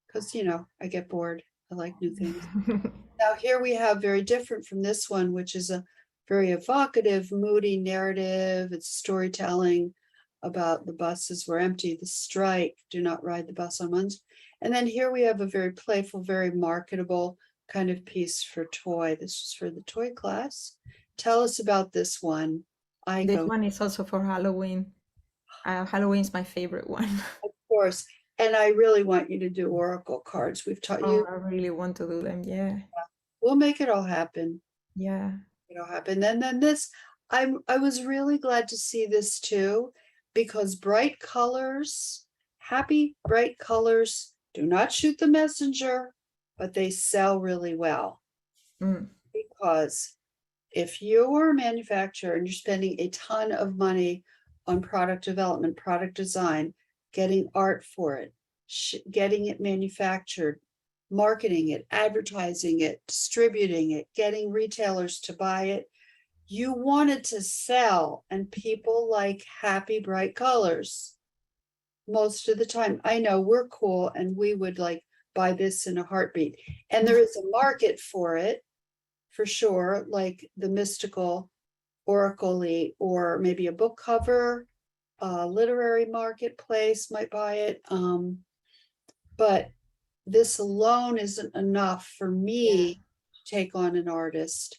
because, I get bored. I like new things. Now, here we have very different from this one, which is a very evocative, moody narrative. It's storytelling about the buses were empty, the strike, do not ride the bus on Monday. And then here we have a very playful, very marketable kind of piece for toy. This is for the toy class. Tell us about this one. This one is also for Halloween. Halloween is my favorite one. Of course. And I really want you to do oracle cards. We've taught you. I really want to do them. Yeah. We'll make it all happen. Yeah. It'll happen. And then this, I was really glad to see this too, because bright colors, happy bright colors, do not shoot the messenger, but they sell really well. Because if you're a manufacturer and you're spending a ton of money on product development, product design, getting art for it, getting it manufactured, marketing it, advertising it, distributing it, getting retailers to buy it, you want it to sell, and people like happy, bright colors most of the time. I know we're cool and we would like buy this in a heartbeat, and there is a market for it for sure, like the mystical, oracle-y, or maybe a book cover, a literary marketplace might buy it. But this alone isn't enough for me to take on an artist.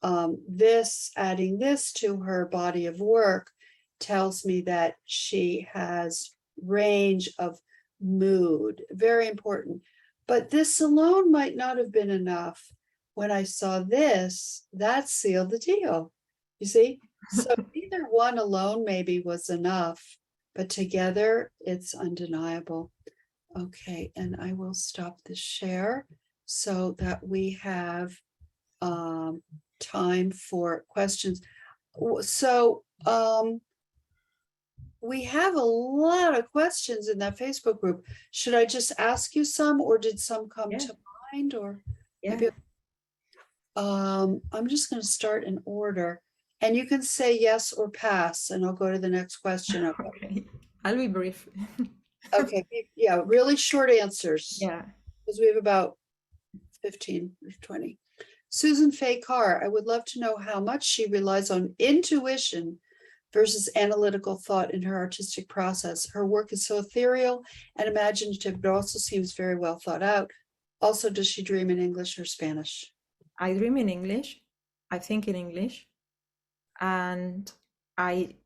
Adding this to her body of work tells me that she has range of mood, very important. But this alone might not have been enough. When I saw this, that sealed the deal. You see? So either one alone maybe was enough, but together it's undeniable. Okay, and I will stop the share so that we have time for questions. So we have a lot of questions in that Facebook group. Should I just ask you some, or did some come to mind? Or maybe I'm just going to start in order, and you can say yes or pass, and I'll go to the next question. Okay, I'll be brief. Okay, yeah, really short answers. Yeah, because we have about 15 or 20. Susan Fay Carr, I would love to know how much she relies on intuition versus analytical thought in her artistic process. Her work is so ethereal and imaginative, but also seems very well thought out. Also, does she dream in English or Spanish? I dream in English. I think in English. And I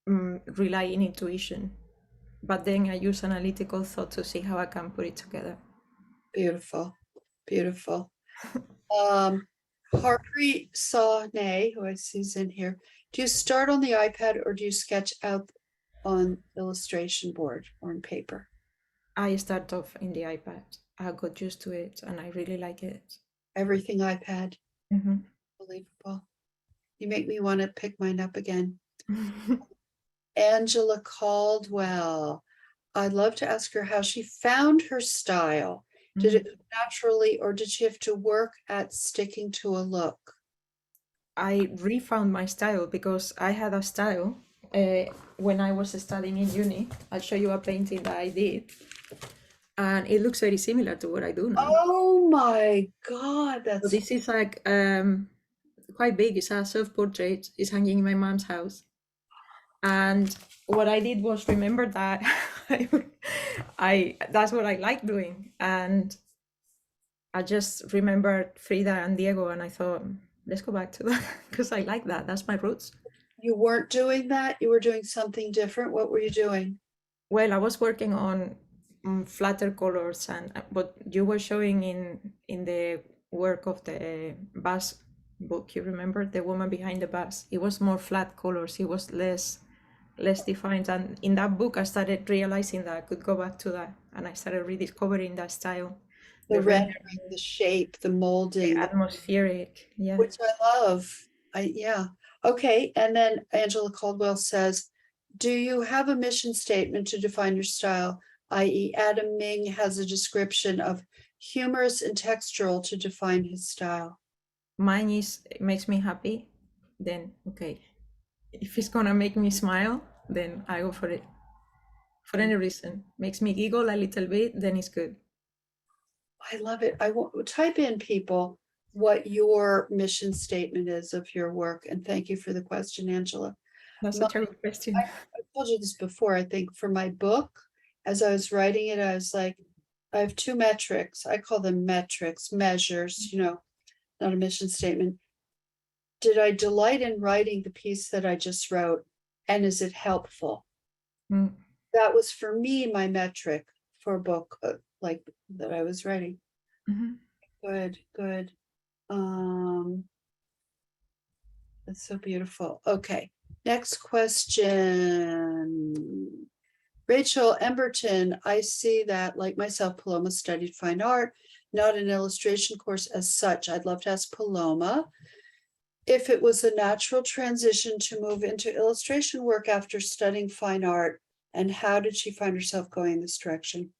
rely on intuition. But then I use analytical thought to see how I can put it together. Beautiful, beautiful. Harpreet Sahney, who I see is in here. Do you start on the iPad or do you sketch out on illustration board or on paper? I start off in the iPad. I got used to it and I really like it. Everything iPad. Mhm. Unbelievable. You make me want to pick mine up again. Angela Caldwell. I'd love to ask her how she found her style. Did it come naturally, or did she have to work at sticking to a look? I refound my style because I had a style when I was studying in uni. I'll show you a painting that I did, and it looks very similar to what I do now. Oh my God, So that's this is like quite big. It's a self-portrait. It's hanging in my mom's house. And what I did was remember that I that's what I like doing. And I just remembered Frida and Diego, and I thought, let's go back to that because I like that. That's my roots. you weren't doing that. You were doing something different. What were you doing? Well, I was working on flatter colors, and what you were showing in the work of the bus book, you remember the woman behind the bus. It was more flat colors. It was less defined. And in that book, I started realizing that I could go back to that, and I started rediscovering that style, The the rendering, the shape, the molding, atmospheric. Yeah. which I love. Yeah. Okay. And then Angela Caldwell says, do you have a mission statement to define your style? I.e., Adam Ming has a description of humorous and textural to define his style. Mine is it makes me happy, then okay. If it's gonna make me smile, then I go for it. For any reason, makes me giggle a little bit, then it's good. I love it. I want type in, people, what your mission statement is of your work. And thank you for the question, Angela. That's such a good question. I told you this before. I think for my book, as I was writing it, I was like, I have two metrics. I call them metrics, measures, not a mission statement. Did I delight in writing the piece that I just wrote? And is it helpful? Mm. That was for me, my metric for a book like that I was writing. Mhm. Good, good. That's so beautiful. Okay, next question. Rachel Emberton, I see that, like myself, Paloma studied fine art, not an illustration course as such. I'd love to ask Paloma if it was a natural transition to move into illustration work after studying fine art, and how did she find herself going in this direction?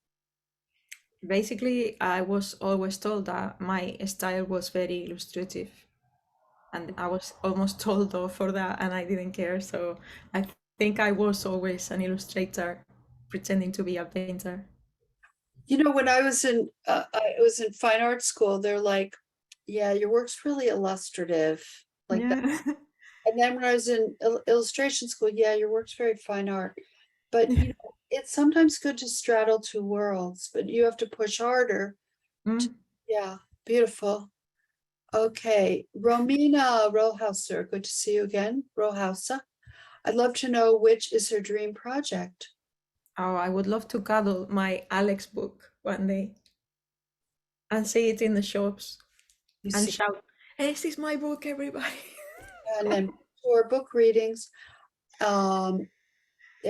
Basically, I was always told that my style was very illustrative, and I was almost told off for that, and I didn't care. So I think I was always an illustrator, pretending to be a painter. When I was in fine art school, they're like, yeah, your work's really illustrative, like that. Yeah. And then when I was in illustration school, yeah, your work's very fine art. But it's sometimes good to straddle two worlds, but you have to push harder. Mm. Yeah, beautiful. Okay, Romina Rohauser, good to see you again, Rohauser. I'd love to know which is her dream project. Oh, I would love to cuddle my Alex book one day and see it in the shops You and see, shout, "Hey, this is my book, everybody." and then for book readings, and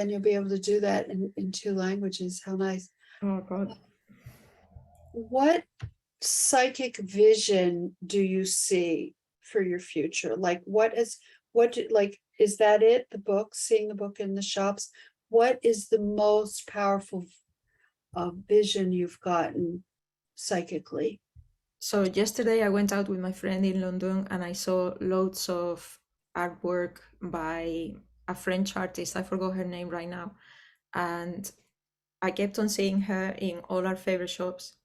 you'll be able to do that in two languages. How nice. Oh God. What psychic vision do you see for your future? Like is that it? The book, seeing the book in the shops? What is the most powerful vision you've gotten psychically? So yesterday I went out with my friend in London and I saw loads of artwork by a French artist. I forgot her name right now. And I kept on seeing her in all our favorite shops.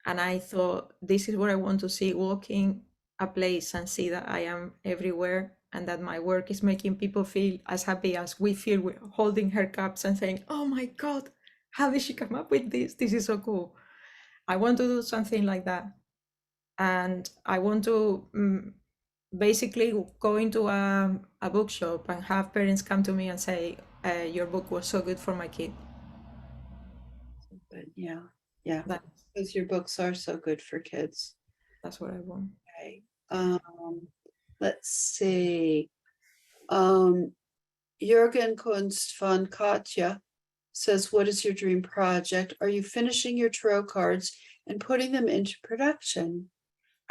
And I thought, this is what I want to see, walking a place and see that I am everywhere and that my work is making people feel as happy as we feel with holding her cups and saying, oh my God, how did she come up with this? This is so cool. I want to do something like that. And I want to basically go into a bookshop and have parents come to me and say, your book was so good for my kid. But yeah, That, because your books are so good for kids. that's what I want. Okay. Let's see. Jürgen Kunst von Katja says, what is your dream project? Are you finishing your tarot cards and putting them into production?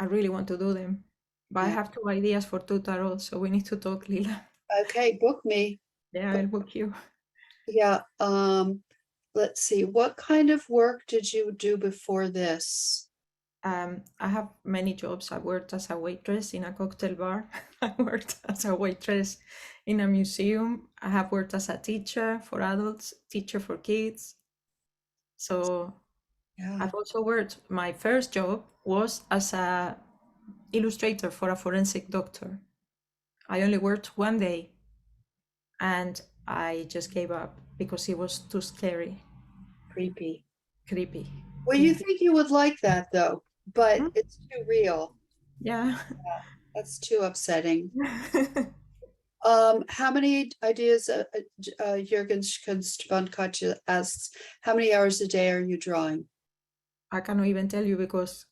I really want to do them, but I Yeah. have 2 ideas for 2 tarot, so we need to talk, Lila. Okay, book me. Yeah, I'll book you. Yeah. Let's see. What kind of work did you do before this? I have many jobs. I worked as a waitress in a cocktail bar. I worked as a waitress in a museum. I have worked as a teacher for adults, teacher for kids. So Yeah. I've also worked, my first job was as a illustrator for a forensic doctor. I only worked 1 day and I just gave up because it was too scary, Creepy. creepy. Well, you think you would like that though, but it's too real. Yeah. That's too upsetting. How many ideas, Jürgen Kunst von Katja asks, how many hours a day are you drawing? I cannot even tell you because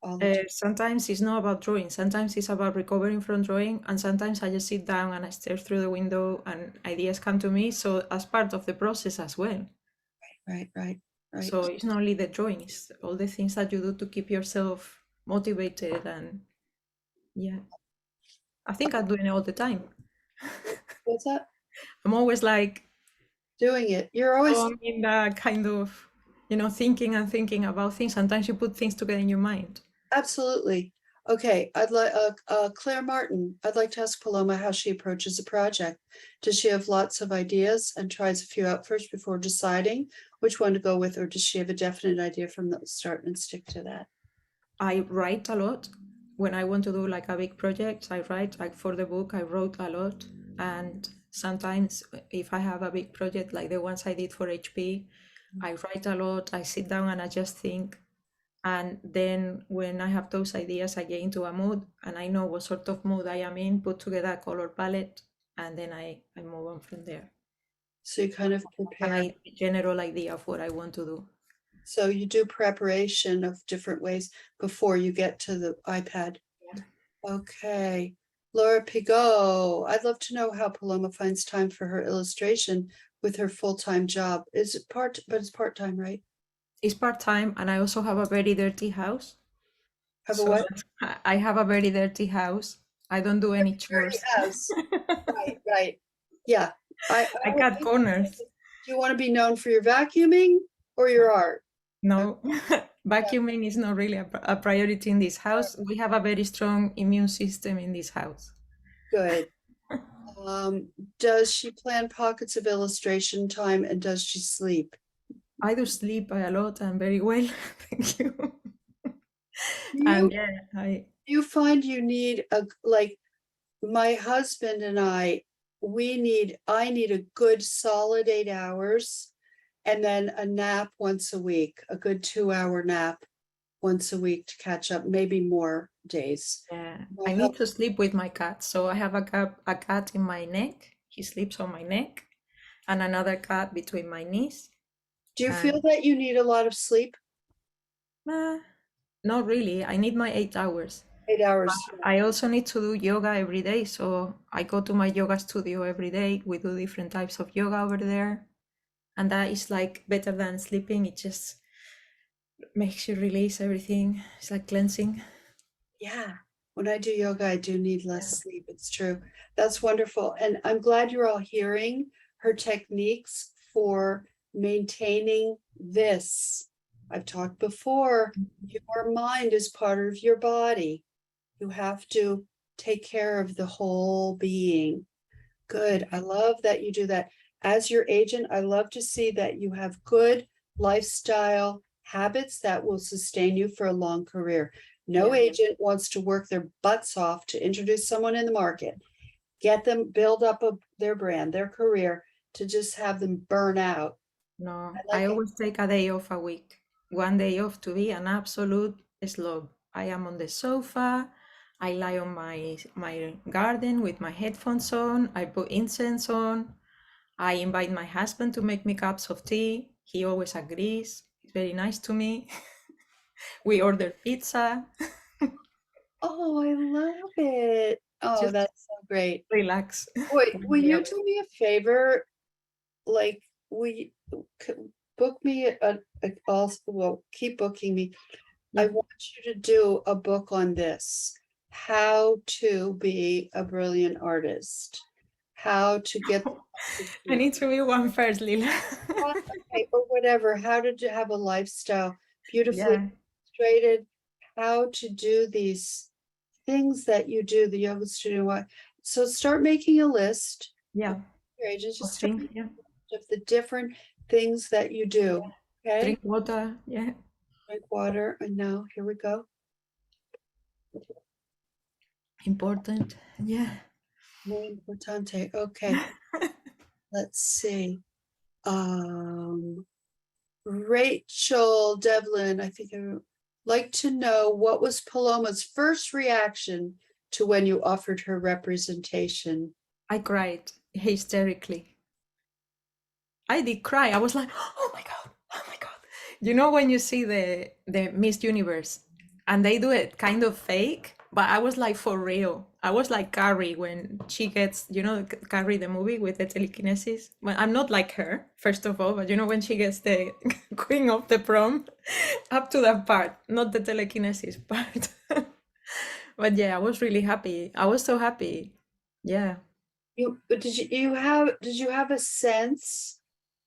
All the time. sometimes it's not about drawing. Sometimes it's about recovering from drawing, and sometimes I just sit down and I stare through the window and ideas come to me. So as part of the process as well. Right. So it's not only the drawing, it's all the things that you do to keep yourself motivated. And yeah, I think I'm doing it all the time. What's that? I'm always like Doing it. You're always in that kind of, thinking and thinking about things. Sometimes you put things together in your mind. absolutely. Okay, I'd like Claire Martin. I'd like to ask Paloma how she approaches a project. Does she have lots of ideas and tries a few out first before deciding which one to go with, or does she have a definite idea from the start and stick to that? I write a lot. When I want to do like a big project, I write. Like for the book, I wrote a lot. And sometimes if I have a big project like the ones I did for HP, I write a lot. I sit down and I just think. And then when I have those ideas, I get into a mood and I know what sort of mood I am in, put together a color palette, and then I move on from there. So you kind of And prepare. I general idea of what I want to do. So you do preparation of different ways before you get to the iPad. Yeah. Okay. Laura Pigot, I'd love to know how Paloma finds time for her illustration with her full-time job. Is it but it's part-time, right? It's part-time, and I also have a very dirty house. Have a So what? I have a very dirty house. I don't do any chores. House. Right. Yeah. I cut corners. Do you want to be known for your vacuuming or your art? No, vacuuming is not really a priority in this house. We have a very strong immune system in this house. Good. Does she plan pockets of illustration time and does she sleep? I do sleep a lot and very well. Thank you. And you find you need my husband and I need a good solid 8 hours and then a nap once a week, a good 2-hour nap once a week to catch up, maybe more days. Yeah, I need to sleep with my cat. So I have a cat in my neck. He sleeps on my neck, and another cat between my knees. Do you feel that you need a lot of sleep? Not really. I need my 8 hours. 8 hours. I also need to do yoga every day. So I go to my yoga studio every day. We do different types of yoga over there. And that is like better than sleeping. It just makes you release everything. It's like cleansing. Yeah. When I do yoga, I do need less sleep. It's true. That's wonderful. And I'm glad you're all hearing her techniques for maintaining this. I've talked before, your mind is part of your body. You have to take care of the whole being. Good. I love that you do that. As your agent, I love to see that you have good lifestyle habits that will sustain you for a long career. No agent wants to work their butts off to introduce someone in the market, get them, build up their brand, their career, to just have them burn out. No, I always take a day off a week. 1 day off to be an absolute slob. I am on the sofa. I lie on my garden with my headphones on. I put incense on. I invite my husband to make me cups of tea. He always agrees. He's very nice to me. We order pizza. Oh, I love it. Oh, Just that's so great. relax. Wait, when will we you are- do me a favor? Like, we book me also, well, keep booking me. I Yeah. want you to do a book on this, how to be a brilliant artist, how to get the message I through. need to be one first, Lila. Okay, or whatever, how to have a lifestyle beautifully Yeah, illustrated, how to do these things that you do, the yoga studio. So start making a list yeah. of your agents, I just start think, making yeah. a list of the different things that you do. Okay, Drink water. Yeah, drink water, and now here we go. important. Yeah. Muy importante. Okay, let's see. Rachel Devlin, I think I would like to know what was Paloma's first reaction to when you offered her representation? I cried hysterically. I did cry. I was like, oh my God, oh my God. You know when you see the Miss Universe and they do it kind of fake, but I was like for real. I was like Carrie when she gets, Carrie the movie with the telekinesis. Well, I'm not like her, first of all, but when she gets the queen of the prom, up to that part, not the telekinesis part. But yeah, I was really happy. I was so happy. Yeah. But did you have a sense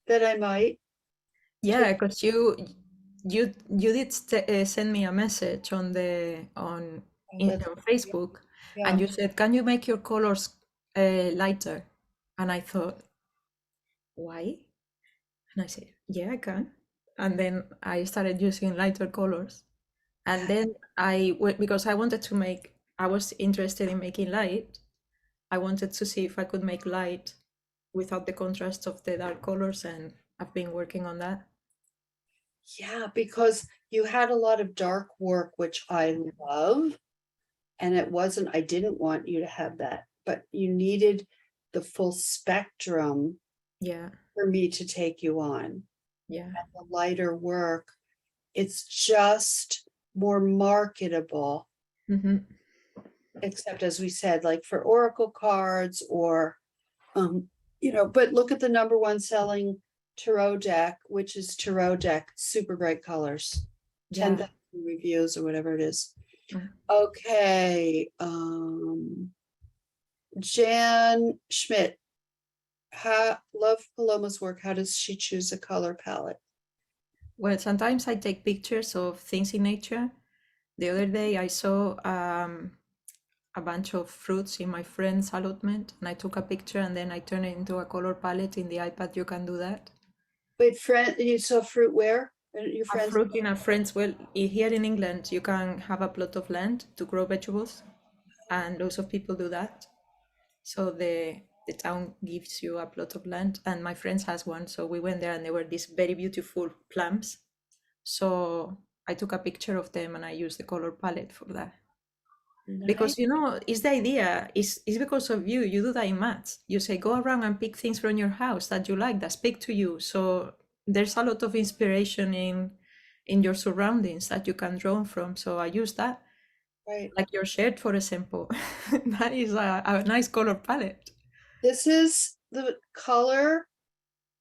that I might Yeah, take? because you did send me a message on Yeah, Facebook, yeah. and you said, "Can you make your colors lighter?" And I thought, "Why?" And I said, "Yeah, I can." And then I started using lighter colors, and then because I was interested in making light. I wanted to see if I could make light without the contrast of the dark colors, and I've been working on that. Yeah, because you had a lot of dark work, which I love. And I didn't want you to have that, but you needed the full spectrum Yeah, for me to take you on. yeah. The lighter work, it's just more marketable, Hmm. except as we said, like for Oracle cards or, but look at the number one selling tarot deck, which is tarot deck, super bright colors, Yeah. 10,000 reviews or whatever it is. Mm. Okay, Jan Schmidt, love Paloma's work. How does she choose a color palette? Well, sometimes I take pictures of things in nature. The other day I saw a bunch of fruits in my friend's allotment, and I took a picture and then I turned it into a color palette in the iPad. You can do that. Wait, friend, you saw fruit where? Your A friends? fruit in a friend's, well, here in England, you can have a plot of land to grow vegetables, and lots of people do that. So the town gives you a plot of land, and my friends has one. So we went there, and there were these very beautiful plums. So I took a picture of them, and I used the color palette for that. Nice. Because it's the idea. It's because of you. You do that in maths. You say go around and pick things from your house that you like, that speak to you. So there's a lot of inspiration in your surroundings that you can draw from. So I use that, Right. like your shirt, for example. That is a nice color palette. This is the color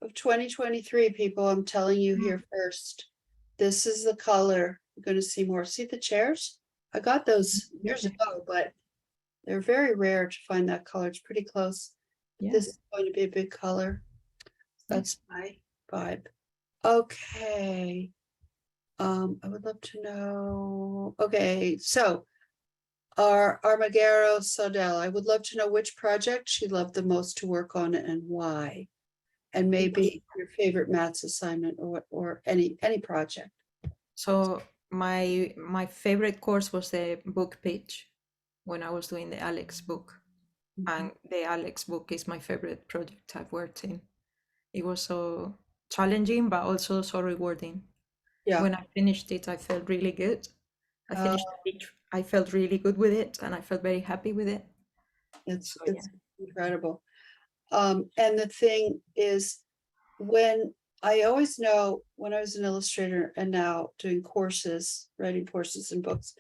of 2023, people. I'm telling you here first. This is the color. You're going to see more. See the chairs? I got those years ago, but they're very rare to find that color. It's pretty close. Yeah, This is going to be a big color. nice. That's my vibe. Okay. I would love to know. Okay, so our Armagero Sodell, I would love to know which project she loved the most to work on and why. And maybe your favorite maths assignment or any project. So my favorite course was the book pitch when I was doing the Alex book. And the Alex book is my favorite project I've worked in. It was so challenging, but also so rewarding. Yeah. When I finished it, I felt really good. I Uh, finished it, I felt really good with it, and I felt very happy with it. it's So yeah, it's incredible. And the thing is, when I always know when I was an illustrator and now doing courses, writing courses and books,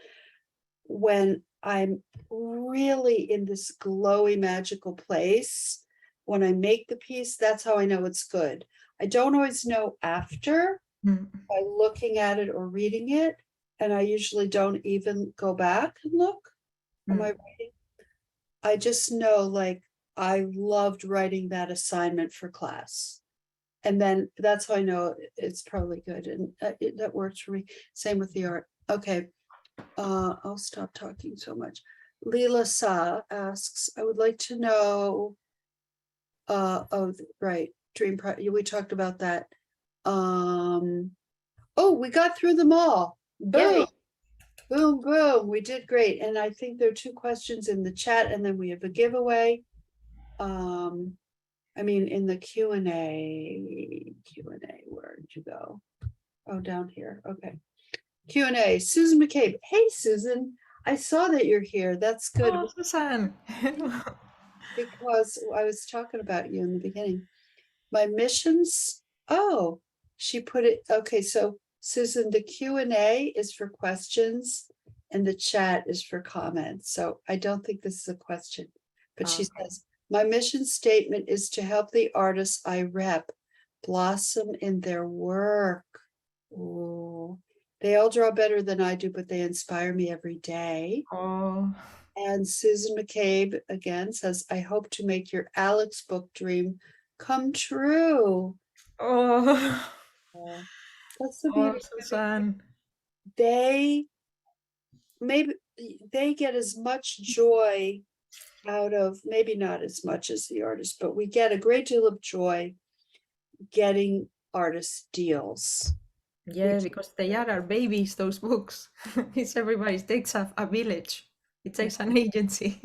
when I'm really in this glowy, magical place. When I make the piece, that's how I know it's good. I don't always know after Mm. by looking at it or reading it. And I usually don't even go back and look. Am I writing? I just know, like, I loved writing that assignment for class. And then that's how I know it's probably good. And that works for me. Same with the art. Okay. I'll stop talking so much. Lila Sa asks, I would like to know, oh, right, we talked about that. Oh, we got through them all. Boom. Yay. Boom, boom. We did great. And I think there are 2 questions in the chat, and then we have a giveaway. I mean, in the Q&A, where'd you go? Oh, down here. Okay. Q&A, Susan McCabe. Hey, Susan, I saw that you're here. That's good. Oh, Susan. Because I was talking about you in the beginning. My missions, oh, she put it, okay, so Susan, the Q&A is for questions and the chat is for comments. So I don't think this is a question, but she Okay. says, my mission statement is to help the artists I rep blossom in their work. Ooh. They all draw better than I do, but they inspire me every day. Oh, And Susan McCabe again says, I hope to make your Alex book dream come true. oh, That's the oh, beauty. Susan. They maybe they get as much joy out of, maybe not as much as the artist, but we get a great deal of joy getting artist deals. Yeah, because they are our babies, those books. It's everybody. It takes a village. It takes an agency.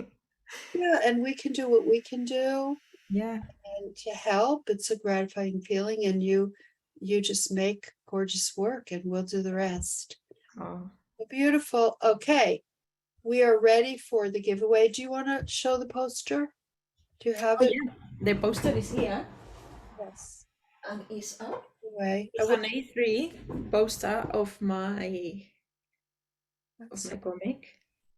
Yeah, and we can do what we can do. Yeah. And to help, it's a gratifying feeling, and you just make gorgeous work and we'll do the rest. Oh. Beautiful. Okay, we are ready for the giveaway. Do you want to show the poster? Do you have Oh, it? yeah. The poster is here Yes. and it's up. Anyway, It's an A3 poster of my comic.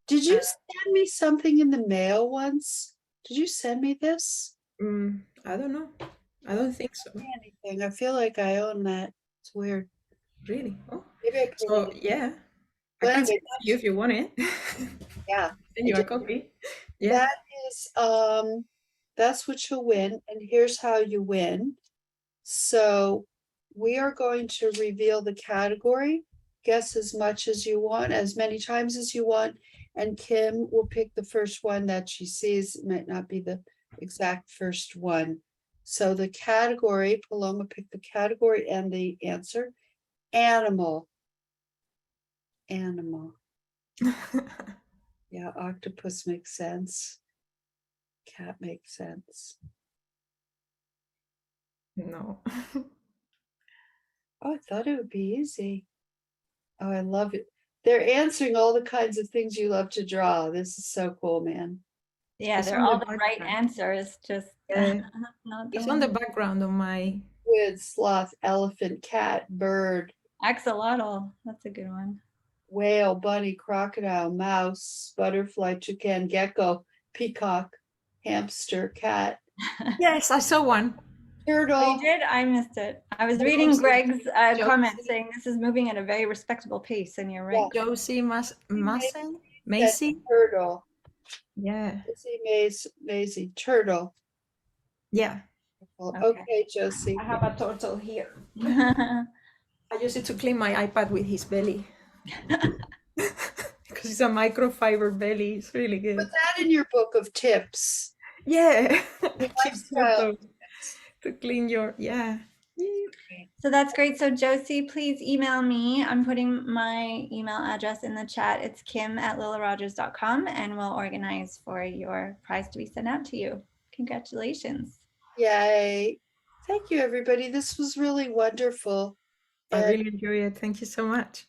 did you send me something in the mail once? Did you send me this? I don't know. I don't think so. Anything. I feel like I own that. It's weird. Really? Oh. Maybe I So printed it. yeah, I Well, can anyway, send it to you if you want it. yeah. Send you a copy. Yeah. That is that's what you'll win, and here's how you win. So we are going to reveal the category. Guess as much as you want, as many times as you want, and Kim will pick the first one that she sees. It might not be the exact first one. So the category, Paloma picked the category and the answer. Animal. Animal. Yeah, octopus makes sense. Cat makes sense. No. Oh, I thought it would be easy. Oh, I love it. They're answering all the kinds of things you love to draw. This is so cool, man. Yeah, It's they're on the all the right background. answers, just Yeah. not the It's on the one. background of my. Squid, sloth, elephant, cat, bird, Axolotl, that's a good one. whale, bunny, crocodile, mouse, butterfly, toucan, gecko, peacock, hamster, cat, Yes, I saw one. Oh, turtle. you did? I missed it. I was Josie. reading Greg's comment Josie. saying this is moving at a very respectable pace, and you're right. Josie Mason? Said Macy? turtle. Yeah. Maisie, turtle. Yeah. Okay, Josie. I have a turtle here. I use it to clean my iPad with his belly. Because it's a microfiber belly. It's really good. Put that in your book of tips. Yeah. Lifestyle. To clean your, yeah. So that's great. So Josie, please email me. I'm putting my email address in the chat. It's kim@lillarogers.com, and we'll organize for your prize to be sent out to you. Congratulations. Yay. Thank you, everybody. This was really wonderful. I really enjoy it. Thank you so much.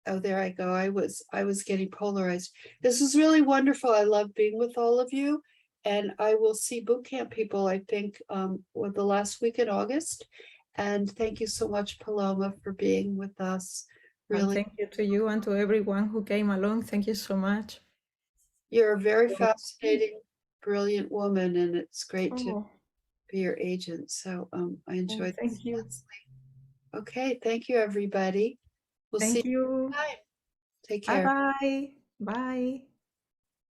Oh, there I go. I was getting polarized. This is really wonderful. I love being with all of you. And I will see Bootcamp people, I think, with the last week in August. And thank you so much, Paloma, for being with us. And Really. thank you to you and to everyone who came along. Thank you so much. You're a very So, fascinating, brilliant woman, and it's great to oh, be your agent. So I oh, enjoyed this thank you. immensely. Okay, thank you, everybody. We'll see Thank you you. next time. Take Bye care. bye. Bye.